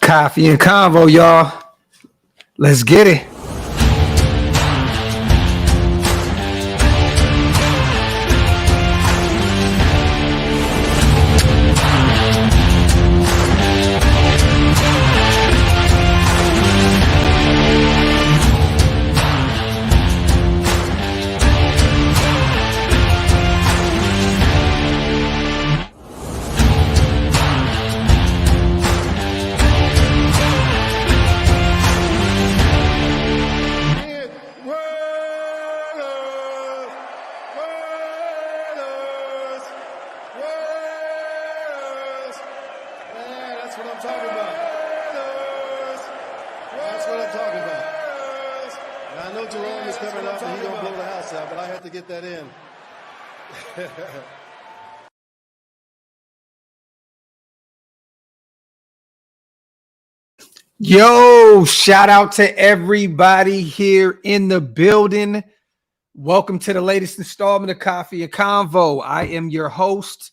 Coffee and Convo, y'all. Let's get it. Yo, shout out to everybody here in the building. Welcome to the latest installment of Coffee and Convo. I am your host,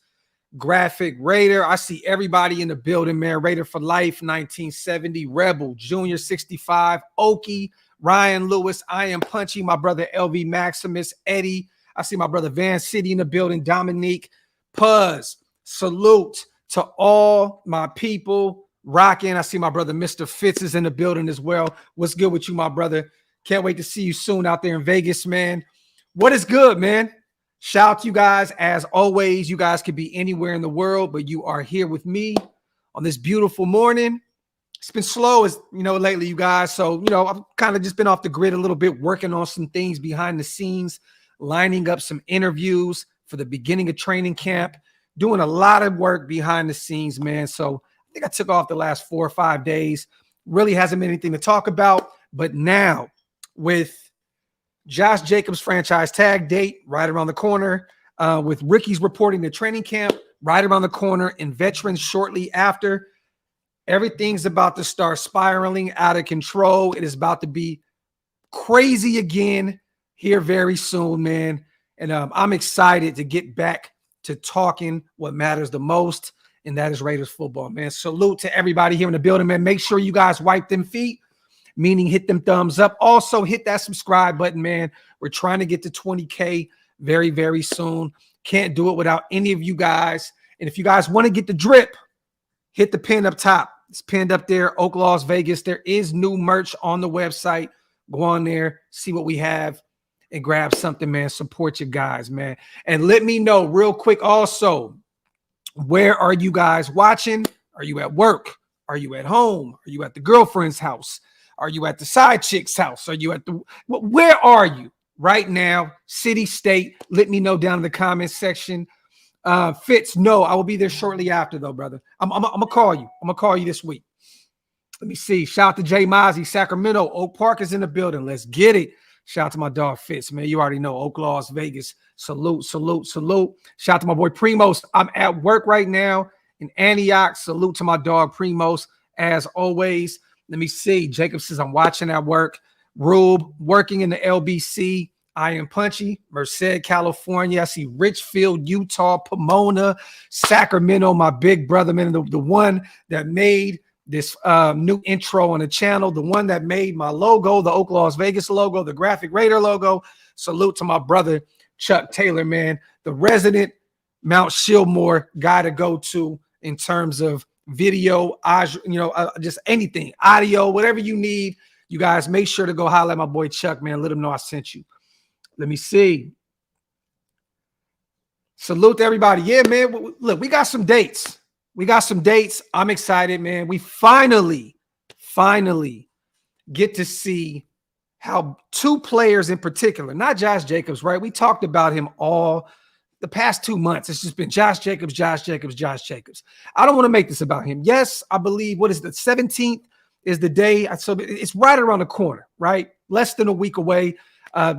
Graphk Raider. I see everybody in the building, man. Raider for life, 1970, Rebel, Junior 65, Okie, Ryan Lewis. I am Punchy, my brother LV Maximus, Eddie. I see my brother Van City in the building, Dominique, Puzz. Salute to all my people rocking. I see my brother Mr. Fitz is in the building as well. What's good with you, my brother? Can't wait to see you soon out there in Vegas, man. What is good, man? Shout out to you guys. As always, you guys could be anywhere in the world, but you are here with me on this beautiful morning. It's been slow, as you know, lately, you guys. So, I've kind of just been off the grid a little bit, working on some things behind the scenes, lining up some interviews for the beginning of training camp, doing a lot of work behind the scenes, man. So I think I took off the last 4 or 5 days. Really hasn't been anything to talk about. But now, with Josh Jacobs' franchise tag date right around the corner, with rookies reporting to training camp right around the corner, and veterans shortly after, everything's about to start spiraling out of control. It is about to be crazy again here very soon, man. And I'm excited to get back to talking what matters the most, and that is Raiders football, man. Salute to everybody here in the building, man. Make sure you guys wipe them feet, meaning hit them thumbs up. Also, hit that subscribe button, man. We're trying to get to 20K very, very soon. Can't do it without any of you guys. And if you guys want to get the drip, hit the pin up top. It's pinned up there, OakLosVegas. There is new merch on the website. Go on there, see what we have, and grab something, man. Support your guys, man. And let me know real quick also, where are you guys watching? Are you at work? Are you at home? Are you at the girlfriend's house? Are you at the side chick's house? Are you at the, where are you right now? City, state, let me know down in the comments section. Fitz, no, I will be there shortly after though, brother. I'm gonna call you. I'm gonna call you this week. Let me see. Shout out to Jay Mozzie, Sacramento. Oak Park is in the building. Let's get it. Shout out to my dog Fitz, man. You already know OakLosVegas. Salute, salute, salute. Shout out to my boy Primos. I'm at work right now in Antioch. Salute to my dog Primos. As always, let me see. Jacob says I'm watching at work. Rube, working in the LBC. I am Punchy, Merced, California. I see Richfield, Utah, Pomona, Sacramento. My big brother, man, the one that made this new intro on the channel, the one that made my logo, the OakLosVegas logo, the Graphk Raider logo. Salute to my brother Chuck Taylor, man, the resident Mount Shillmore guy to go to in terms of video, just anything, audio, whatever you need. You guys make sure to go holler at my boy Chuck, man. Let him know I sent you. Let me see. Salute to everybody. Yeah, man. Look, we got some dates. I'm excited, man. We finally get to see how two players in particular, not Josh Jacobs, right? We talked about him all the past 2 months. It's just been Josh Jacobs. I don't want to make this about him. Yes, I believe, what is the 17th is the day. So it's right around the corner, right? Less than a week away,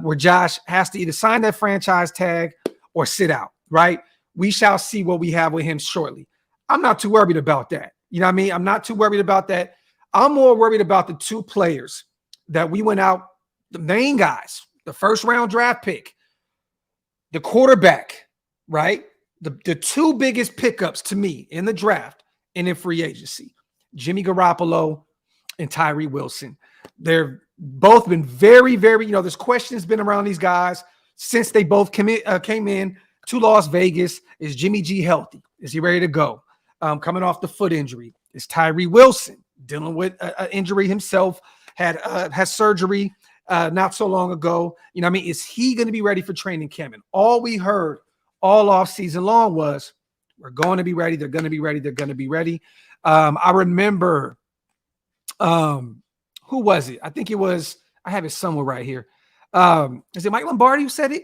where Josh has to either sign that franchise tag or sit out, right? We shall see what we have with him shortly. I'm not too worried about that. You know what I mean? I'm not too worried about that. I'm more worried about the two players that we went out, the main guys, the first round draft pick, the quarterback, right? The two biggest pickups to me in the draft and in free agency. Jimmy Garoppolo and Tyree Wilson. They're both been very, very, there's questions been around these guys since they both came in to Las Vegas. Is Jimmy G healthy? Is he ready to go? Coming off the foot injury. Is Tyree Wilson dealing with an injury himself? Had surgery not so long ago. Is he going to be ready for training camp? And all we heard all off season long was, we're going to be ready. They're going to be ready. They're going to be ready. I remember, who was it? I think it was, I have it somewhere right here. Is it Mike Lombardi who said it?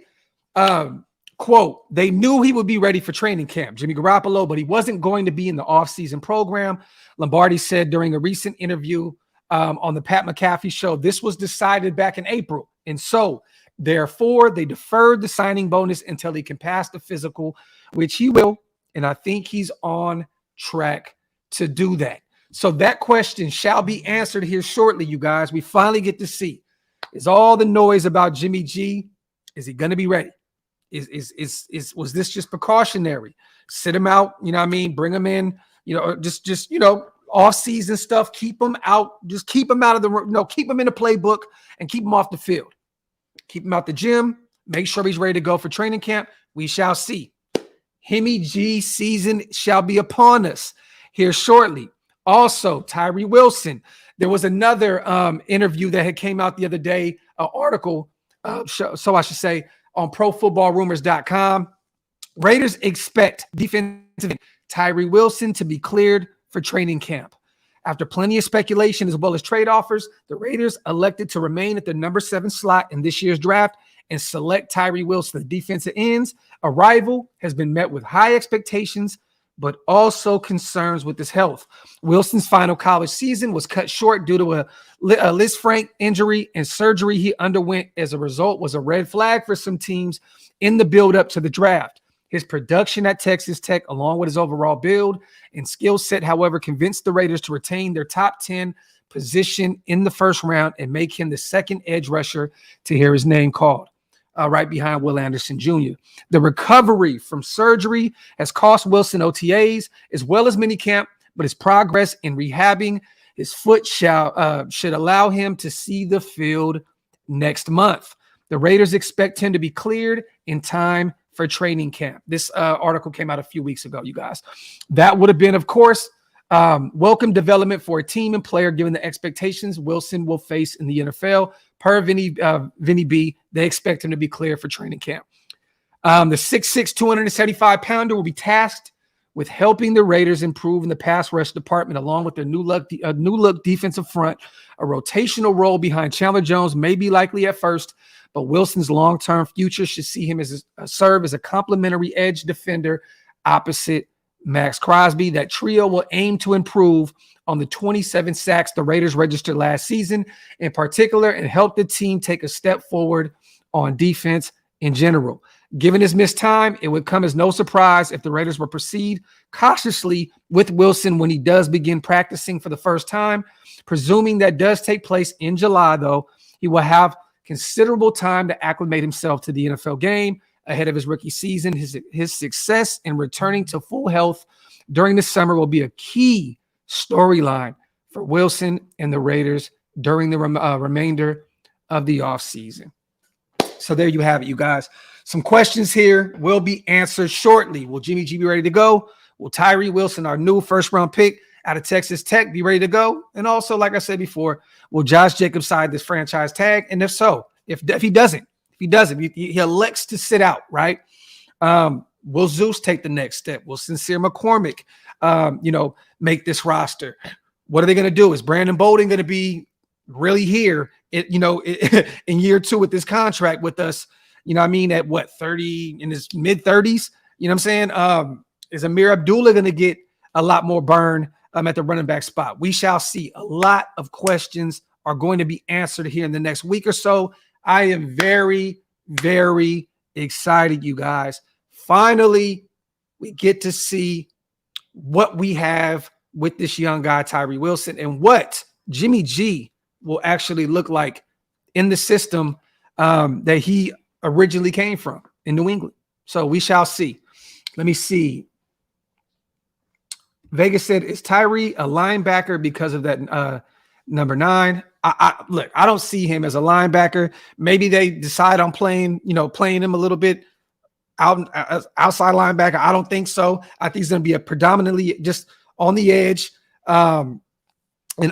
Quote, they knew he would be ready for training camp, Jimmy Garoppolo, but he wasn't going to be in the offseason program. Lombardi said during a recent interview on the Pat McAfee show, this was decided back in April. And so, therefore, they deferred the signing bonus until he can pass the physical, which he will. And I think he's on track to do that. So that question shall be answered here shortly, you guys. We finally get to see, is all the noise about Jimmy G, is he going to be ready? Was this just precautionary? Sit him out, bring him in, just off-season stuff, keep him out, just keep him out of the, keep him in the playbook and keep him off the field. Keep him out the gym, make sure he's ready to go for training camp. We shall see. Himmy G season shall be upon us here shortly. Also, Tyree Wilson. There was another interview that had came out the other day, an article, so I should say, on ProFootballRumors.com. Raiders expect defensive Tyree Wilson to be cleared for training camp. After plenty of speculation as well as trade offers, the Raiders elected to remain at the number 7 slot in this year's draft and select Tyree Wilson. The defensive end's arrival has been met with high expectations, but also concerns with his health. Wilson's final college season was cut short due to a Lisfranc injury, and surgery he underwent as a result was a red flag for some teams in the build-up to the draft. His production at Texas Tech, along with his overall build and skill set, however, convinced the Raiders to retain their top 10 position in the first round and make him the second edge rusher to hear his name called, right behind Will Anderson Jr. The recovery from surgery has cost Wilson OTAs as well as minicamp, but his progress in rehabbing his foot should allow him to see the field next month. The Raiders expect him to be cleared in time for training camp. This article came out a few weeks ago, you guys. That would have been, of course, welcome development for a team and player given the expectations Wilson will face in the NFL. Per Vinny B, they expect him to be clear for training camp. The 6'6", 275-pounder will be tasked with helping the Raiders improve in the pass rush department, along with their new look defensive front. A rotational role behind Chandler Jones may be likely at first, but Wilson's long-term future should see him serve as a complementary edge defender opposite Max Crosby. That trio will aim to improve on the 27 sacks the Raiders registered last season in particular and help the team take a step forward on defense in general. Given his missed time, it would come as no surprise if the Raiders will proceed cautiously with Wilson when he does begin practicing for the first time. Presuming that does take place in July, though, he will have considerable time to acclimate himself to the NFL game ahead of his rookie season. His success in returning to full health during the summer will be a key storyline for Wilson and the Raiders during the remainder of the offseason. So there you have it, you guys. Some questions here will be answered shortly. Will Jimmy G be ready to go? Will Tyree Wilson, our new first-round pick out of Texas Tech, be ready to go? And also, like I said before, will Josh Jacobs sign this franchise tag? And if so, if he doesn't, he elects to sit out, right? Will Zeus take the next step? Will Sincere McCormick, make this roster? What are they going to do? Is Brandon Bolden going to be really here, in year 2 with this contract with us? At what, 30, in his mid-30s? You know what I'm saying? Is Amir Abdullah going to get a lot more burn at the running back spot? We shall see. A lot of questions are going to be answered here in the next week or so. I am very, very excited, you guys. Finally, we get to see what we have with this young guy, Tyree Wilson, and what Jimmy G will actually look like in the system that he originally came from in New England. So we shall see. Let me see. Vegas said, is Tyree a linebacker because of that number 9? Look, I don't see him as a linebacker. Maybe they decide on playing him a little bit outside linebacker. I don't think so. I think he's going to be a predominantly just on the edge. And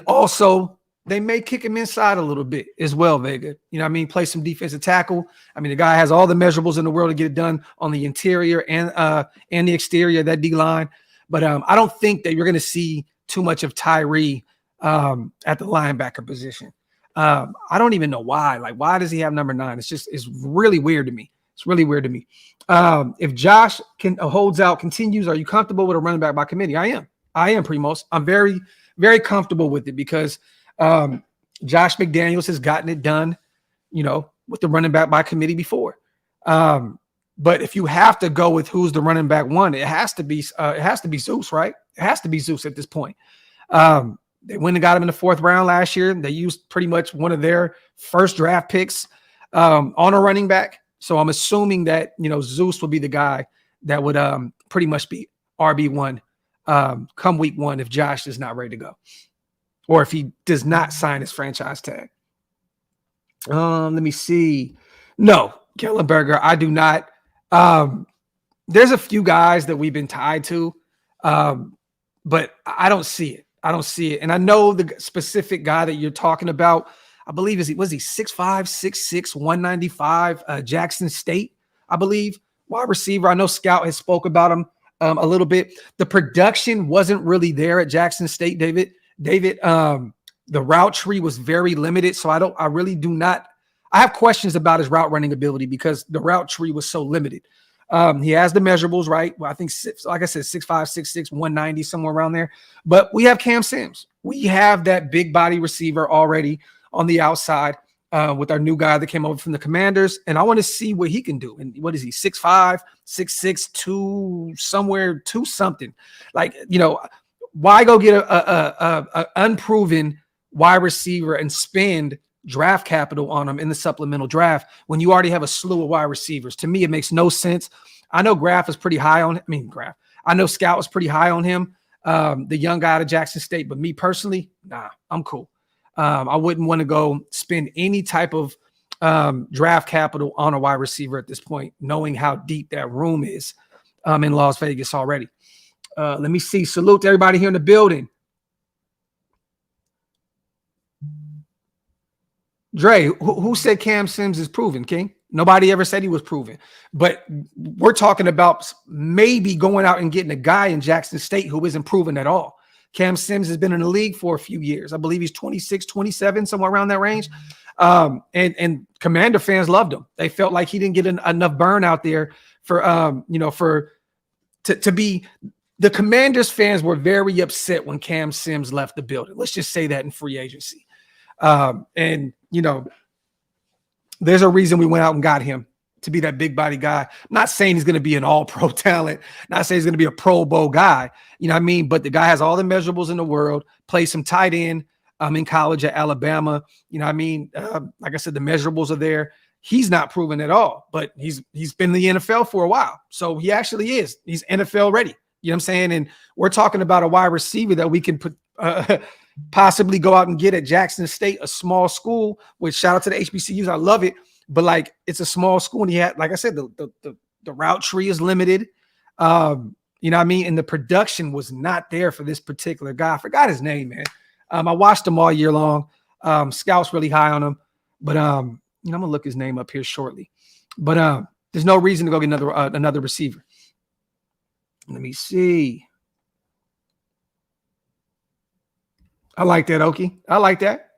also, they may kick him inside a little bit as well, Vega. You know what I mean? Play some defensive tackle. I mean, the guy has all the measurables in the world to get it done on the interior and the exterior of that D-line. But I don't think that you're going to see too much of Tyree at the linebacker position. I don't even know why. Like, why does he have number 9? It's really weird to me. It's really weird to me. If Josh holds out, continues, are you comfortable with a running back by committee? I am, Primos. I'm very, very comfortable with it because Josh McDaniels has gotten it done, with the running back by committee before. But if you have to go with who's the running back 1, it has to be Zeus, right? It has to be Zeus at this point. They went and got him in the 4th round last year. They used pretty much one of their first draft picks on a running back. So I'm assuming that, Zeus will be the guy that would pretty much be RB1 come week 1 if Josh is not ready to go or if he does not sign his franchise tag. Let me see. No, Kellenberger, I do not. There's a few guys that we've been tied to, but I don't see it. And I know the specific guy that you're talking about. I believe was he 6'5", 6'6", 195, Jackson State, I believe, wide receiver. I know Scout has spoke about him a little bit. The production wasn't really there at Jackson State, David. The route tree was very limited, so I really do not. I have questions about his route running ability because the route tree was so limited. He has the measurables, right? Well, I think, like I said, 6'5", 6'6", 190, somewhere around there. But we have Cam Sims. We have that big body receiver already on the outside with our new guy that came over from the Commanders. And I want to see what he can do. And what is he, 6'5", 6'6", 2 something. Like, why go get a unproven wide receiver and spend draft capital on him in the supplemental draft when you already have a slew of wide receivers? To me, it makes no sense. I know Graphk is pretty high on him. I know Scout was pretty high on him, the young guy out of Jackson State. But me personally, nah, I'm cool. I wouldn't want to go spend any type of draft capital on a wide receiver at this point, knowing how deep that room is in Las Vegas already. Let me see. Salute to everybody here in the building. Dre, who said Cam Sims is proven, King? Nobody ever said he was proven. But we're talking about maybe going out and getting a guy in Jackson State who isn't proven at all. Cam Sims has been in the league for a few years. I believe he's 26, 27, somewhere around that range. And Commander fans loved him. They felt like he didn't get enough burn out there to be. The Commanders fans were very upset when Cam Sims left the building. Let's just say that in free agency. There's a reason we went out and got him to be that big body guy. I'm not saying he's going to be an all-pro talent. Not saying he's going to be a Pro Bowl guy. You know what I mean? But the guy has all the measurables in the world, plays some tight end in college at Alabama. You know what I mean? Like I said, the measurables are there. He's not proven at all, but he's been in the NFL for a while. So he actually is. He's NFL ready. You know what I'm saying? And we're talking about a wide receiver that we can put possibly go out and get at Jackson State, a small school, which shout out to the HBCUs. I love it. But like, it's a small school. And he had, like I said, the route tree is limited. You know what I mean? And the production was not there for this particular guy. I forgot his name, man. I watched him all year long. Scout's really high on him. But I'm going to look his name up here shortly. But there's no reason to go get another receiver. Let me see. I like that, Okie. I like that.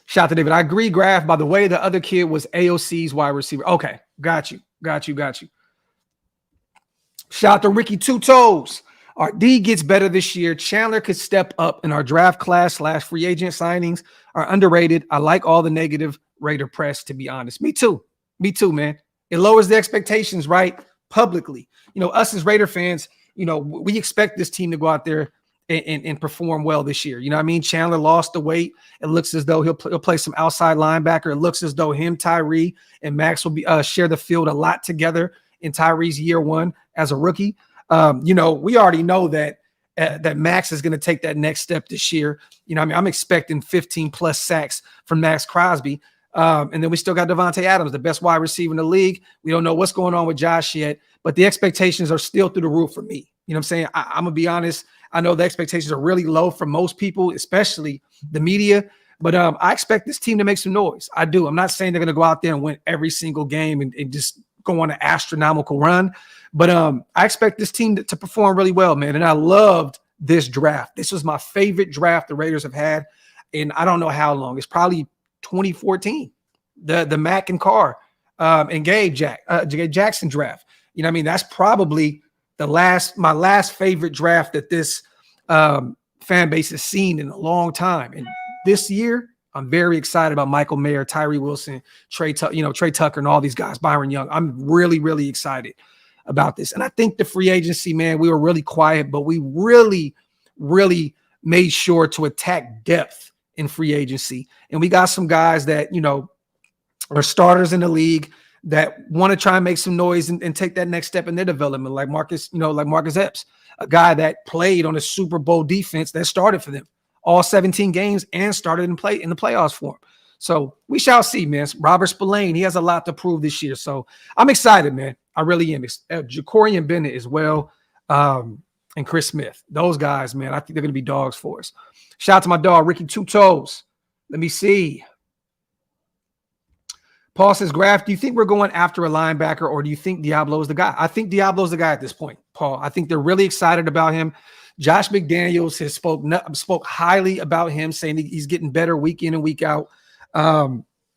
Shout out to David. I agree, Graphk. By the way, the other kid was AOC's wide receiver. Okay, got you. Shout out to Ricky Two Toes. Our D gets better this year. Chandler could step up in our draft class / free agent signings are underrated. I like all the negative Raider press, to be honest. Me too, man. It lowers the expectations, right? Publicly. Us as Raider fans, we expect this team to go out there and perform well this year. You know what I mean? Chandler lost the weight. It looks as though he'll play some outside linebacker. It looks as though him, Tyree, and Max will be share the field a lot together in Tyree's year 1 as a rookie. We already know that that Max is going to take that next step this year. You know, I mean, I'm expecting 15 plus sacks from Max Crosby. And then we still got Devontae Adams, the best wide receiver in the league. We don't know what's going on with Josh yet, but the expectations are still through the roof for me. You know what I'm saying? I'm going to be honest. I know the expectations are really low for most people, especially the media, but I expect this team to make some noise. I do. I'm not saying they're going to go out there and win every single game and just go on an astronomical run, but I expect this team to perform really well, man. And I loved this draft. This was my favorite draft the Raiders have had in I don't know how long. It's probably 2014, the Mack and Carr and Gabe Jackson draft. You know what I mean? That's probably my last favorite draft that this fan base has seen in a long time. And this year, I'm very excited about Michael Mayer, Tyree Wilson, Trey Tucker, and all these guys, Byron Young. I'm really, really excited about this. And I think the free agency, man, we were really quiet, but we really, really made sure to attack depth in free agency. And we got some guys that, you know, are starters in the league that want to try and make some noise and take that next step in their development, like Marcus Epps, a guy that played on a Super Bowl defense that started for them all 17 games and started in the playoffs for him. So we shall see, man. Robert Spillane, he has a lot to prove this year. So I'm excited, man. I really am. Jacorian Bennett as well, and Chris Smith. Those guys, man, I think they're going to be dogs for us. Shout out to my dog, Ricky Two Toes. Let me see. Paul says, Graphk, do you think we're going after a linebacker or do you think Diablo is the guy? I think Diablo is the guy at this point, Paul. I think they're really excited about him. Josh McDaniels has spoke highly about him, saying he's getting better week in and week out.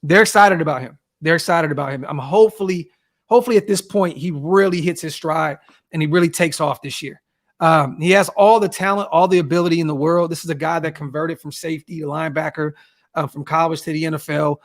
They're excited about him. They're excited about him. I'm hopefully at this point, he really hits his stride and he really takes off this year. He has all the talent, all the ability in the world. This is a guy that converted from safety to linebacker, from college to the NFL.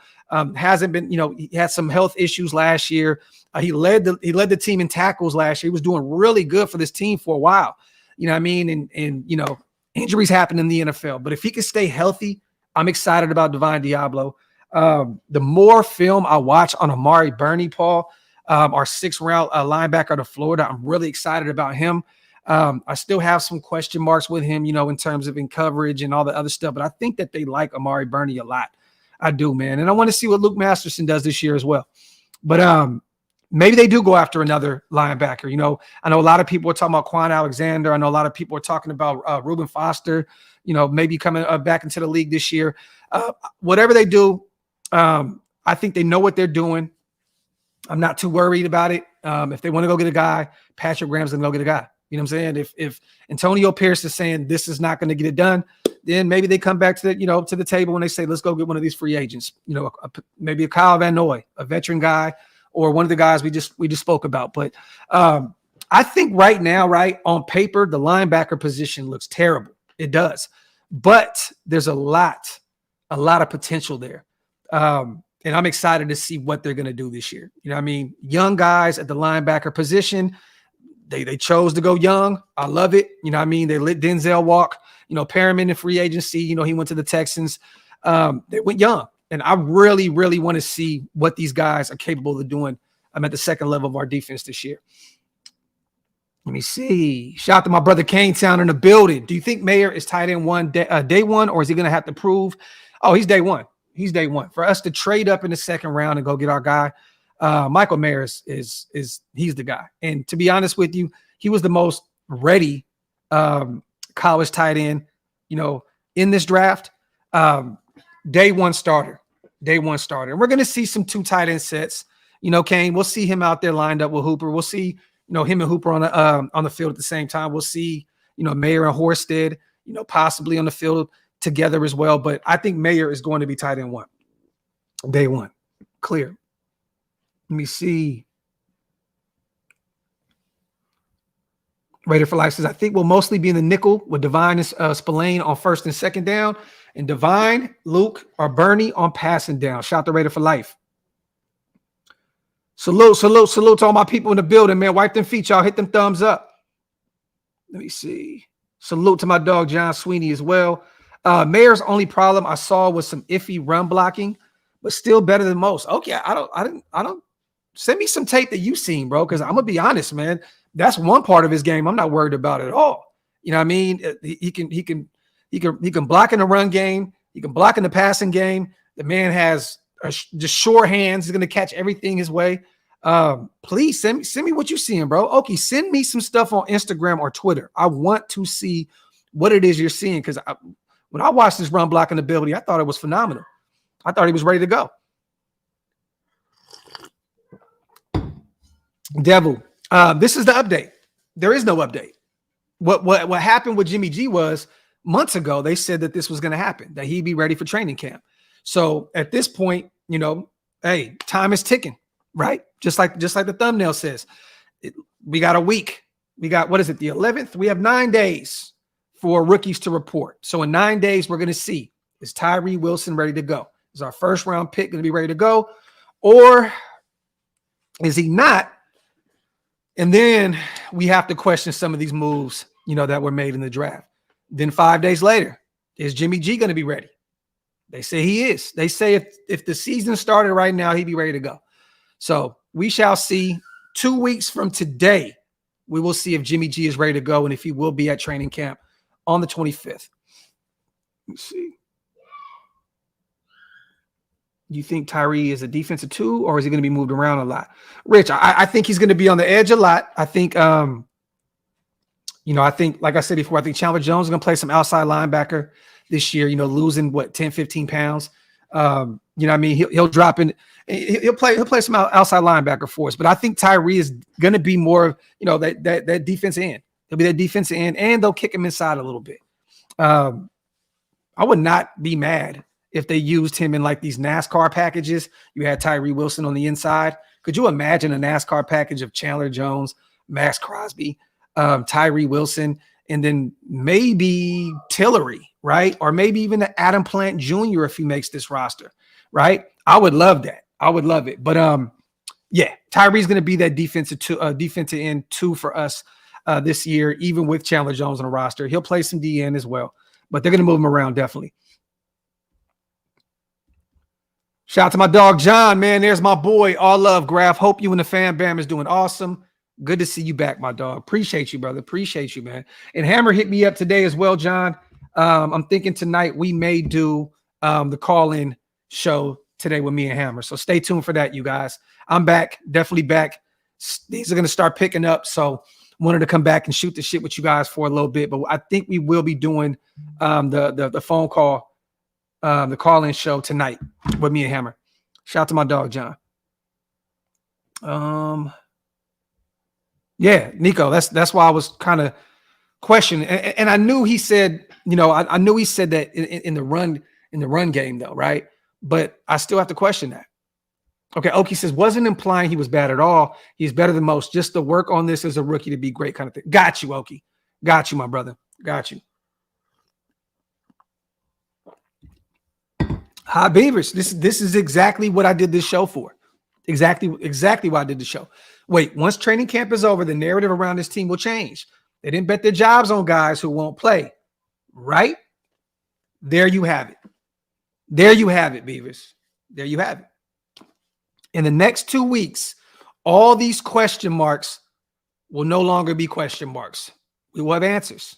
Hasn't been, you know, he had some health issues last year. He led the team in tackles last year. He was doing really good for this team for a while. You know what I mean? And you know, injuries happen in the NFL. But if he can stay healthy, I'm excited about Divine Diablo. The more film I watch on Amari Burney, Paul, our 6th round linebacker out of Florida, I'm really excited about him. I still have some question marks with him, you know, in terms of in coverage and all the other stuff. But I think that they like Amari Burney a lot. I do, man. And I want to see what Luke Masterson does this year as well. But maybe they do go after another linebacker. You know, I know a lot of people are talking about Quan Alexander. I know a lot of people are talking about Reuben Foster, you know, maybe coming back into the league this year. Whatever they do, I think they know what they're doing. I'm not too worried about it. If they want to go get a guy, Patrick Graham's going to go get a guy. You know what I'm saying? If Antonio Pierce is saying this is not going to get it done, then maybe they come back to the table and they say, let's go get one of these free agents. You know, maybe a Kyle Van Noy, a veteran guy, or one of the guys we just spoke about. But I think right now, right on paper, the linebacker position looks terrible. It does, but there's a lot of potential there. And I'm excited to see what they're going to do this year. You know what I mean? Young guys at the linebacker position. They chose to go young. I love it. You know what I mean? They let Denzel walk, you know, Perriman in free agency. You know, he went to the Texans. They went young. And I really, really want to see what these guys are capable of doing. I'm at the second level of our defense this year. Let me see. Shout out to my brother Kane Town in the building. Do you think Mayer is tight end day one, or is he going to have to prove? Oh, he's day one. He's day one. For us to trade up in the second round and go get our guy, Michael Mayer is he's the guy. And to be honest with you, he was the most ready college tight end, you know, in this draft. Day one starter. And we're going to see some 2 tight end sets. You know, Kane, we'll see him out there lined up with Hooper. We'll see, you know, him and Hooper on the field at the same time. We'll see, you know, Mayer and Horsted, you know, possibly on the field together as well. But I think Mayer is going to be tight end 1. Day one. Clear. Let me see. Raider for Life says, I think we'll mostly be in the nickel with Divine and Spillane on first and second down, and Divine, Luke, or Bernie on passing down. Shout out to Raider for Life. Salute to all my people in the building, man. Wipe them feet, y'all. Hit them thumbs up. Let me see. Salute to my dog, John Sweeney, as well. Mayer's only problem I saw was some iffy run blocking, but still better than most. Okay, I don't. Send me some tape that you've seen, bro, because I'm going to be honest, man. That's one part of his game I'm not worried about at all. You know what I mean? He can block in the run game. He can block in the passing game. The man has just sure hands. He's going to catch everything his way. Please send me what you're seeing, bro. Okay, send me some stuff on Instagram or Twitter. I want to see what it is you're seeing, because when I watched this run blocking ability, I thought it was phenomenal. I thought he was ready to go. Devil, this is the update. There is no update. What happened with Jimmy G was months ago, they said that this was going to happen, that he'd be ready for training camp. So at this point, you know, hey, time is ticking, right? Just like the thumbnail says. We got a week. We got, what is it, the 11th? We have 9 days for rookies to report. So in 9 days, we're going to see, is Tyree Wilson ready to go? Is our first round pick going to be ready to go? Or is he not? And then we have to question some of these moves, you know, that were made in the draft. Then 5 days later, is Jimmy G going to be ready? They say he is. They say if the season started right now, he'd be ready to go. So we shall see. 2 weeks from today, we will see if Jimmy G is ready to go and if he will be at training camp on the 25th. Let's see. Do you think Tyree is a defensive 2, or is he going to be moved around a lot? Rich, I think he's going to be on the edge a lot. I think, you know, I think, like I said before, I think Chandler Jones is going to play some outside linebacker this year, you know, losing 10, 15 pounds. You know what I mean? He'll drop in. He'll play some outside linebacker for us. But I think Tyree is going to be more, you know, that defensive end. He'll be that defensive end, and they'll kick him inside a little bit. I would not be mad if they used him in like these NASCAR packages. You had Tyree Wilson on the inside. Could you imagine a NASCAR package of Chandler Jones, Max Crosby, Tyree Wilson, and then maybe Tillery, right? Or maybe even the Adam Plant Jr. if he makes this roster, right? I would love that. I would love it. But yeah, Tyree's going to be that defensive end 2 for us this year, even with Chandler Jones on the roster. He'll play some DN as well, but they're going to move him around definitely. Shout out to my dog, John, man. There's my boy. All love, Graphk. Hope you and the fan bam is doing awesome. Good to see you back, my dog. Appreciate you, brother. Appreciate you, man. And Hammer hit me up today as well, John. I'm thinking tonight we may do the call-in show today with me and Hammer. So stay tuned for that, you guys. I'm back. Definitely back. These are going to start picking up. So wanted to come back and shoot the shit with you guys for a little bit. But I think we will be doing the phone call, the call-in show tonight with me and Hammer. Shout out to my dog, John. Yeah, Nico, that's why I was kind of questioning. And I knew he said, you know, I knew he said that in the run game though, right? But I still have to question that. Okay, Oki says, wasn't implying he was bad at all. He's better than most. Just to work on this as a rookie to be great kind of thing. Got you, Oki. Got you, my brother. Got you. Hi, Beavers. This is exactly what I did this show for. Exactly why I did the show. Wait, once training camp is over, the narrative around this team will change. They didn't bet their jobs on guys who won't play. Right? There you have it. There you have it, Beavers. There you have it. In the next 2 weeks, all these question marks will no longer be question marks. We will have answers.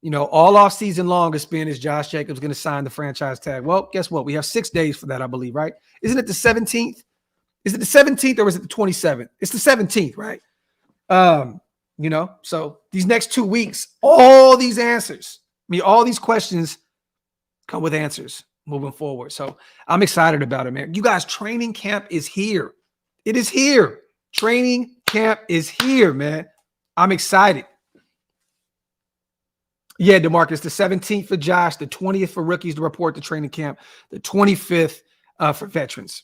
You know, all off season long has been, is Josh Jacobs going to sign the franchise tag? Well, guess what? We have 6 days for that, I believe, right? Isn't it the 17th? Is it the 17th or is it the 27th? It's the 17th, right? You know, so these next 2 weeks, all these answers, all these questions come with answers moving forward. So I'm excited about it, man. You guys, training camp is here. It is here. Training camp is here, man. I'm excited. Yeah, DeMarcus, the 17th for Josh, the 20th for rookies to report to training camp, the 25th for veterans.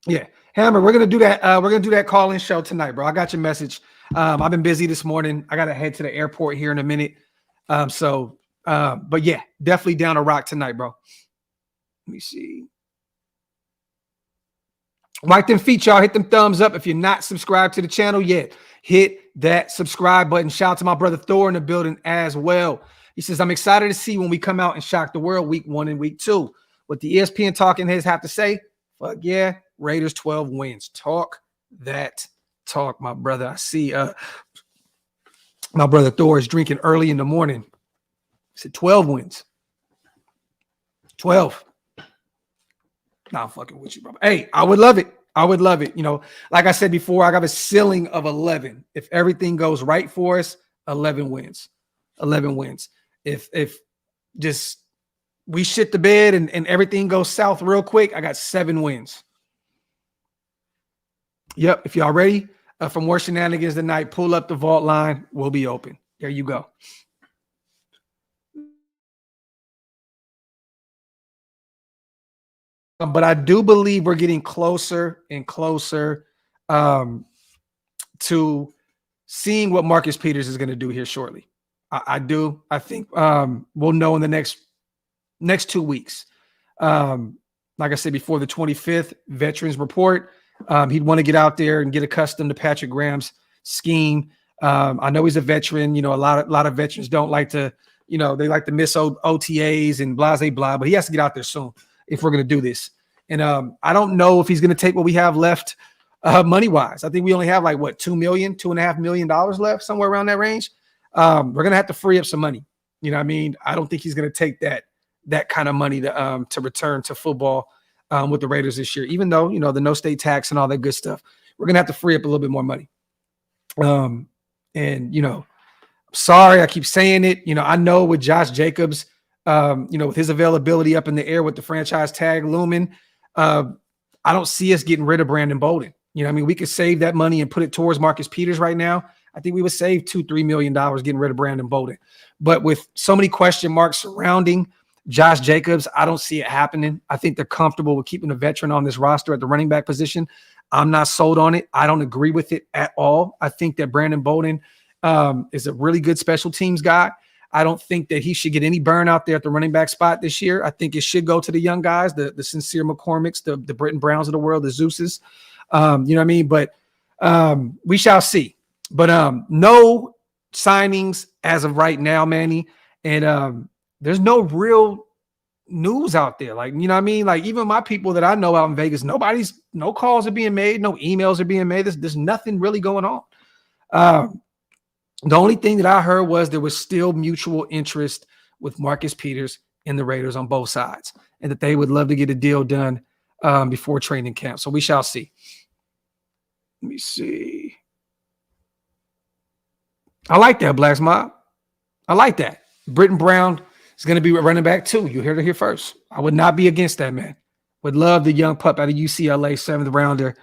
Yeah, Hammer, we're gonna do that. We're gonna do that call-in show tonight, bro. I got your message. I've been busy this morning. I gotta head to the airport here in a minute. But yeah, definitely down to rock tonight, bro. Let me see. Like them feet, y'all. Hit them thumbs up. If you're not subscribed to the channel yet, hit that subscribe button. Shout out to my brother Thor in the building as well. He says, I'm excited to see when we come out and shock the world week 1 and week 2. What the ESPN talking heads have to say, fuck yeah, Raiders 12 wins. Talk that talk, my brother. I see My brother Thor is drinking early in the morning. He said 12 wins. 12. Nah, I'm fucking with you, bro. Hey, I would love it. I would love it. You know, like I said before, I got a ceiling of 11. If everything goes right for us, 11 wins. 11 wins. If just we shit the bed and everything goes south real quick, I got 7 wins. Yep. If y'all ready for more shenanigans tonight, pull up the vault line. We'll be open. There you go. But I do believe we're getting closer and closer to seeing what Marcus Peters is going to do here shortly. I do. I think we'll know in the next 2 weeks. Like I said before, the 25th veterans report. He'd want to get out there and get accustomed to Patrick Graham's scheme. I know he's a veteran. You know, a lot of veterans don't like to, you know, they like to miss OTAs and blah, blah, blah, but he has to get out there soon if we're going to do this. And I don't know if he's going to take what we have left money-wise. I think we only have like, what, $2.5 million left, somewhere around that range. We're going to have to free up some money. You know what I mean? I don't think he's going to take that kind of money to return to football with the Raiders this year, even though, you know, the no state tax and all that good stuff. We're going to have to free up a little bit more money. And, you know, sorry, I keep saying it. You know, I know with Josh Jacobs, you know, with his availability up in the air with the franchise tag looming, I don't see us getting rid of Brandon Bolden. You know, I mean, we could save that money and put it towards Marcus Peters right now. I think we would save $2-3 million getting rid of Brandon Bolden. But with so many question marks surrounding Josh Jacobs, I don't see it happening. I think they're comfortable with keeping a veteran on this roster at the running back position. I'm not sold on it. I don't agree with it at all. I think that Brandon Bolden is a really good special teams guy. I don't think that he should get any burn out there at the running back spot this year. I think it should go to the young guys, the Sincere McCormicks, the Britton Browns of the world, the Zeuses. You know what I mean? But we shall see. But no signings as of right now, Manny. And there's no real news out there. Like, you know what I mean? Like, even my people that I know out in Vegas, no calls are being made, no emails are being made. There's nothing really going on. The only thing that I heard was there was still mutual interest with Marcus Peters and the Raiders on both sides, and that they would love to get a deal done before training camp. So we shall see. Let me see. I like that, Blacks Mob. I like that. Britton Brown is going to be running back too. You heard it here first. I would not be against that, man. Would love the young pup out of UCLA, 7th rounder,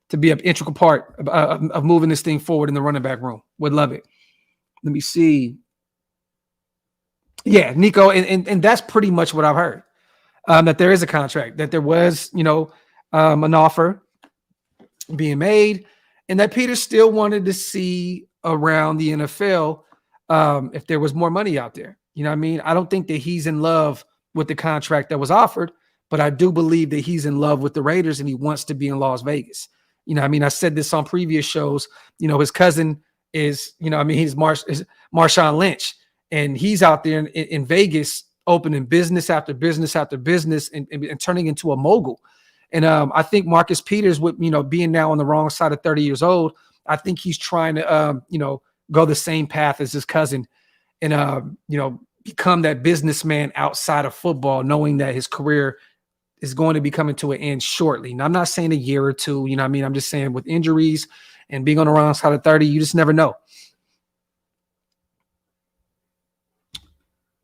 to be an integral part of moving this thing forward in the running back room. Would love it. Let me see. Yeah, Nico, and that's pretty much what I've heard. That there is a contract, that there was, you know, an offer being made, and that Peter still wanted to see around the NFL if there was more money out there. You know what I mean? I don't think that he's in love with the contract that was offered, but I do believe that he's in love with the Raiders and he wants to be in Las Vegas. You know, I mean, I said this on previous shows. You know, his cousin is, you know, I mean, he's Marshawn Lynch, and he's out there in Vegas opening business after business after business and turning into a mogul. And I think Marcus Peters, with, you know, being now on the wrong side of 30 years old, I think he's trying to, you know, go the same path as his cousin and, you know, become that businessman outside of football, knowing that his career is going to be coming to an end shortly. Now, I'm not saying a year or two, you know what I mean? I'm just saying with injuries and being on the wrong side of 30, you just never know.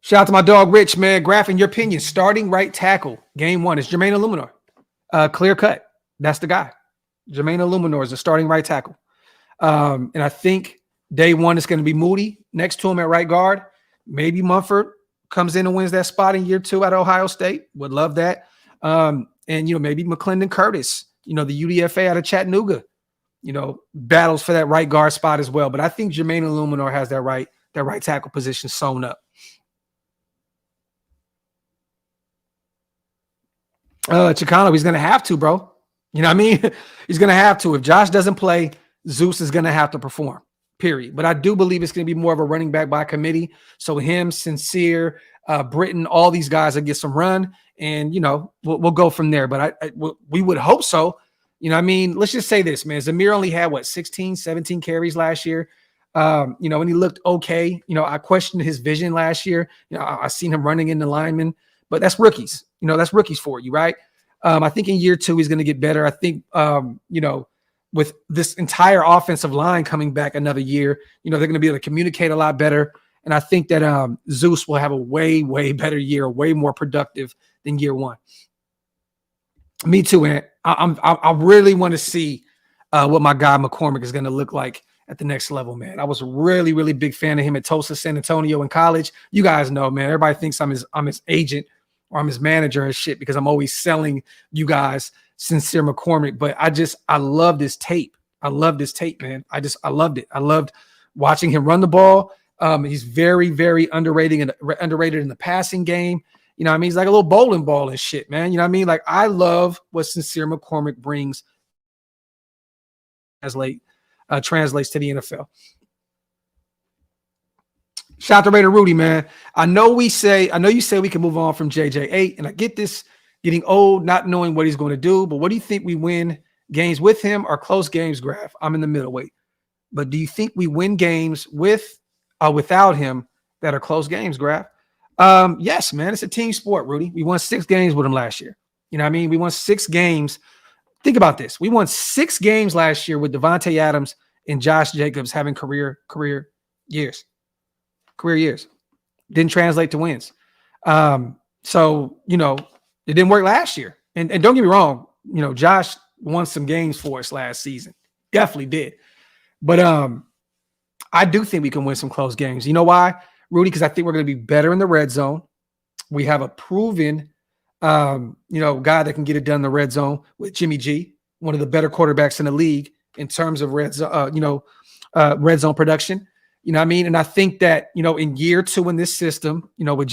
Shout out to my dog, Rich, man. Graphk, in your opinion, starting right tackle, game 1 is Jermaine Illuminor. Clear cut. That's the guy. Jermaine Illuminor is the starting right tackle. And I think day 1 is going to be Moody next to him at right guard. Maybe Mumford comes in and wins that spot in year 2 at Ohio State. Would love that. And, you know, maybe McClendon Curtis, you know, the UDFA out of Chattanooga, you know, battles for that right guard spot as well. But I think Jermaine Illuminor has that right tackle position sewn up. Chicano, he's going to have to, bro. You know what I mean? He's going to have to. If Josh doesn't play, Zeus is going to have to perform, period. But I do believe it's going to be more of a running back by committee. So him, Sincere, Britton, all these guys will get some run, and, you know, we'll go from there. But we would hope so, You know what I mean? Let's just say this, man. Zamir only had, 16, 17 carries last year. And he looked okay. I questioned his vision last year. I seen him running into linemen, but that's rookies. That's rookies for you, right? I think in year 2, he's going to get better. I think, with this entire offensive line coming back another year, they're going to be able to communicate a lot better. And I think that Zeus will have a way, way better year, way more productive than year 1. Me too, Ant. I really want to see what my guy McCormick is going to look like at the next level, man. I was a really, really big fan of him at Tulsa, San Antonio in college. You guys know, man. Everybody thinks I'm his agent or I'm his manager and shit because I'm always selling you guys Sincere McCormick. But I love this tape. I love this tape, man. I loved it. I loved watching him run the ball. He's very, very underrated in the passing game. He's like a little bowling ball and shit, man. Like, I love what Sincere McCormick brings, translates to the NFL. Shout out to Raider Rudy, man. I know you say we can move on from JJ8, and I get this, getting old, not knowing what he's going to do, but what do you think we win games with him or close games, Graphk? I'm in the middleweight. But do you think we win games without him that are close games, Graphk? Yes, man. It's a team sport, Rudy. We won 6 games with him last year. We won 6 games. Think about this. We won 6 games last year with Devontae Adams and Josh Jacobs having career years. Didn't translate to wins. So, it didn't work last year. And don't get me wrong, Josh won some games for us last season. Definitely did. But I do think we can win some close games. You know why, Rudy? Because I think we're going to be better in the red zone. We have a proven guy that can get it done in the red zone with Jimmy G, one of the better quarterbacks in the league in terms of red zone production. You know what I mean? And I think that, in year 2 in this system, with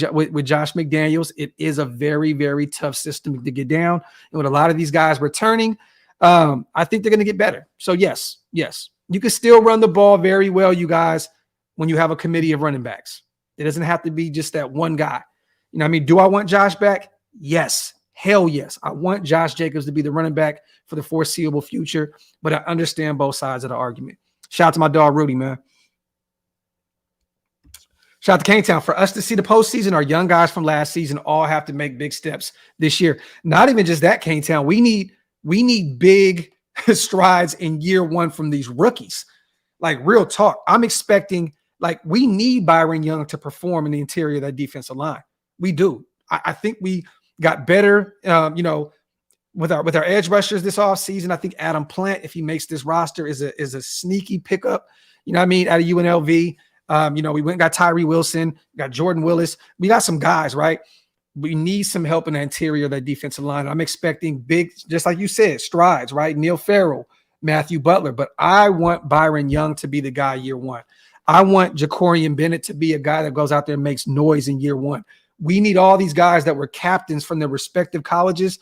Josh McDaniels, it is a very, very tough system to get down. And with a lot of these guys returning, I think they're going to get better. So yes, you can still run the ball very well, you guys, when you have a committee of running backs. It doesn't have to be just that one guy. You know what I mean? Do I want Josh back? Yes. Hell yes. I want Josh Jacobs to be the running back for the foreseeable future, but I understand both sides of the argument. Shout out to my dog, Rudy, man. Shout out to K-Town. For us to see the postseason, our young guys from last season all have to make big steps this year. Not even just that, K-Town. We need big strides in year 1 from these rookies. Like, real talk. I'm expecting, we need Byron Young to perform in the interior of that defensive line. We do. I think we got better, with our edge rushers this offseason. I think Adam Plant, if he makes this roster, is a sneaky pickup. You know what I mean? Out of UNLV. We went and got Tyree Wilson, got Jordan Willis. We got some guys, right? We need some help in the interior of that defensive line. I'm expecting big, just like you said, strides, right? Neil Farrell, Matthew Butler. But I want Byron Young to be the guy year 1. I want Jacorian Bennett to be a guy that goes out there and makes noise in year 1. We need all these guys that were captains from their respective colleges.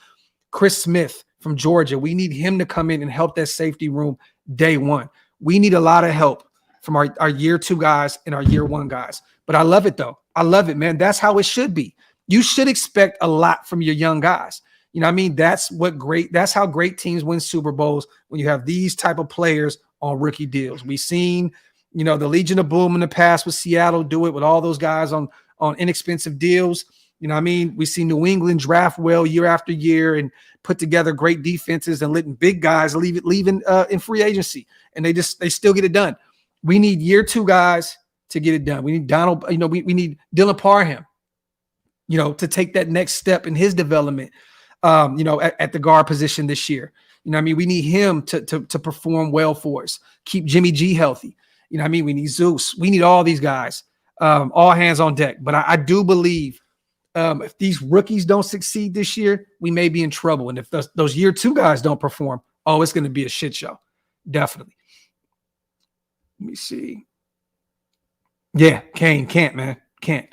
Chris Smith from Georgia, we need him to come in and help that safety room day 1. We need a lot of help from our year 2 guys and our year 1 guys. But I love it, though. I love it, man. That's how it should be. You should expect a lot from your young guys. You know what I mean? That's how great teams win Super Bowls, when you have these type of players on rookie deals. We've seen, the Legion of Boom in the past with Seattle do it with all those guys on inexpensive deals. You know what I mean? We see New England draft well year after year and put together great defenses and letting big guys leaving in free agency. And they still get it done. We need year 2 guys to get it done. We need Donald, we need Dylan Parham, to take that next step in his development, at the guard position this year. You know what I mean? We need him to perform well for us. Keep Jimmy G healthy. You know what I mean? We need Zeus. We need all these guys, all hands on deck. But I do believe if these rookies don't succeed this year, we may be in trouble. And if those year 2 guys don't perform, it's going to be a shit show. Definitely. Let me see. Yeah, Kane can't, man. Can't.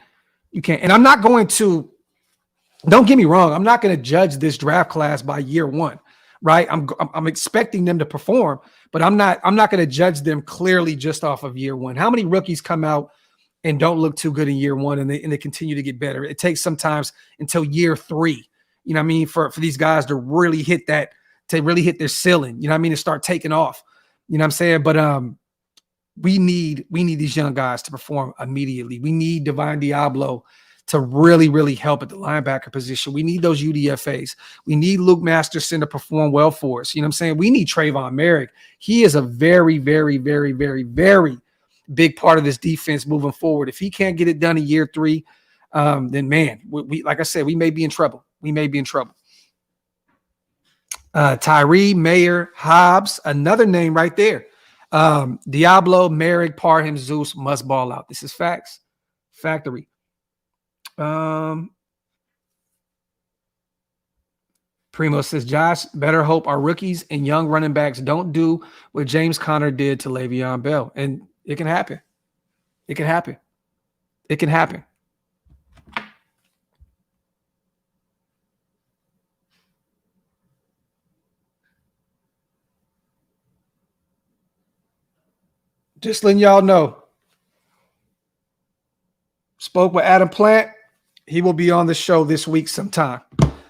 You can't. And I'm not going to, don't get me wrong, I'm not going to judge this draft class by year 1, right? I'm expecting them to perform, but I'm not going to judge them clearly just off of year 1. How many rookies come out and don't look too good in year 1 and they continue to get better? It takes sometimes until year 3, you know what I mean, for these guys to really hit that to really hit their ceiling, you know what I mean, and start taking off. You know what I'm saying? But we need these young guys to perform immediately. We need Divine Diablo to really, really help at the linebacker position. We need those UDFAs. We need Luke Masterson to perform well for us. You know what I'm saying? We need Trayvon Merrick. He is a very, very, very, very, very big part of this defense moving forward. If he can't get it done in year 3, then man, we like I said, we may be in trouble. We may be in trouble. Tyree, Mayer, Hobbs, another name right there. Diablo, Merrick, Parham, Zeus must ball out. This is facts. Factory. Primo says, Josh, better hope our rookies and young running backs don't do what James Conner did to Le'Veon Bell. And it can happen. It can happen. It can happen. Just letting y'all know. Spoke with Adam Plant. He will be on the show this week sometime.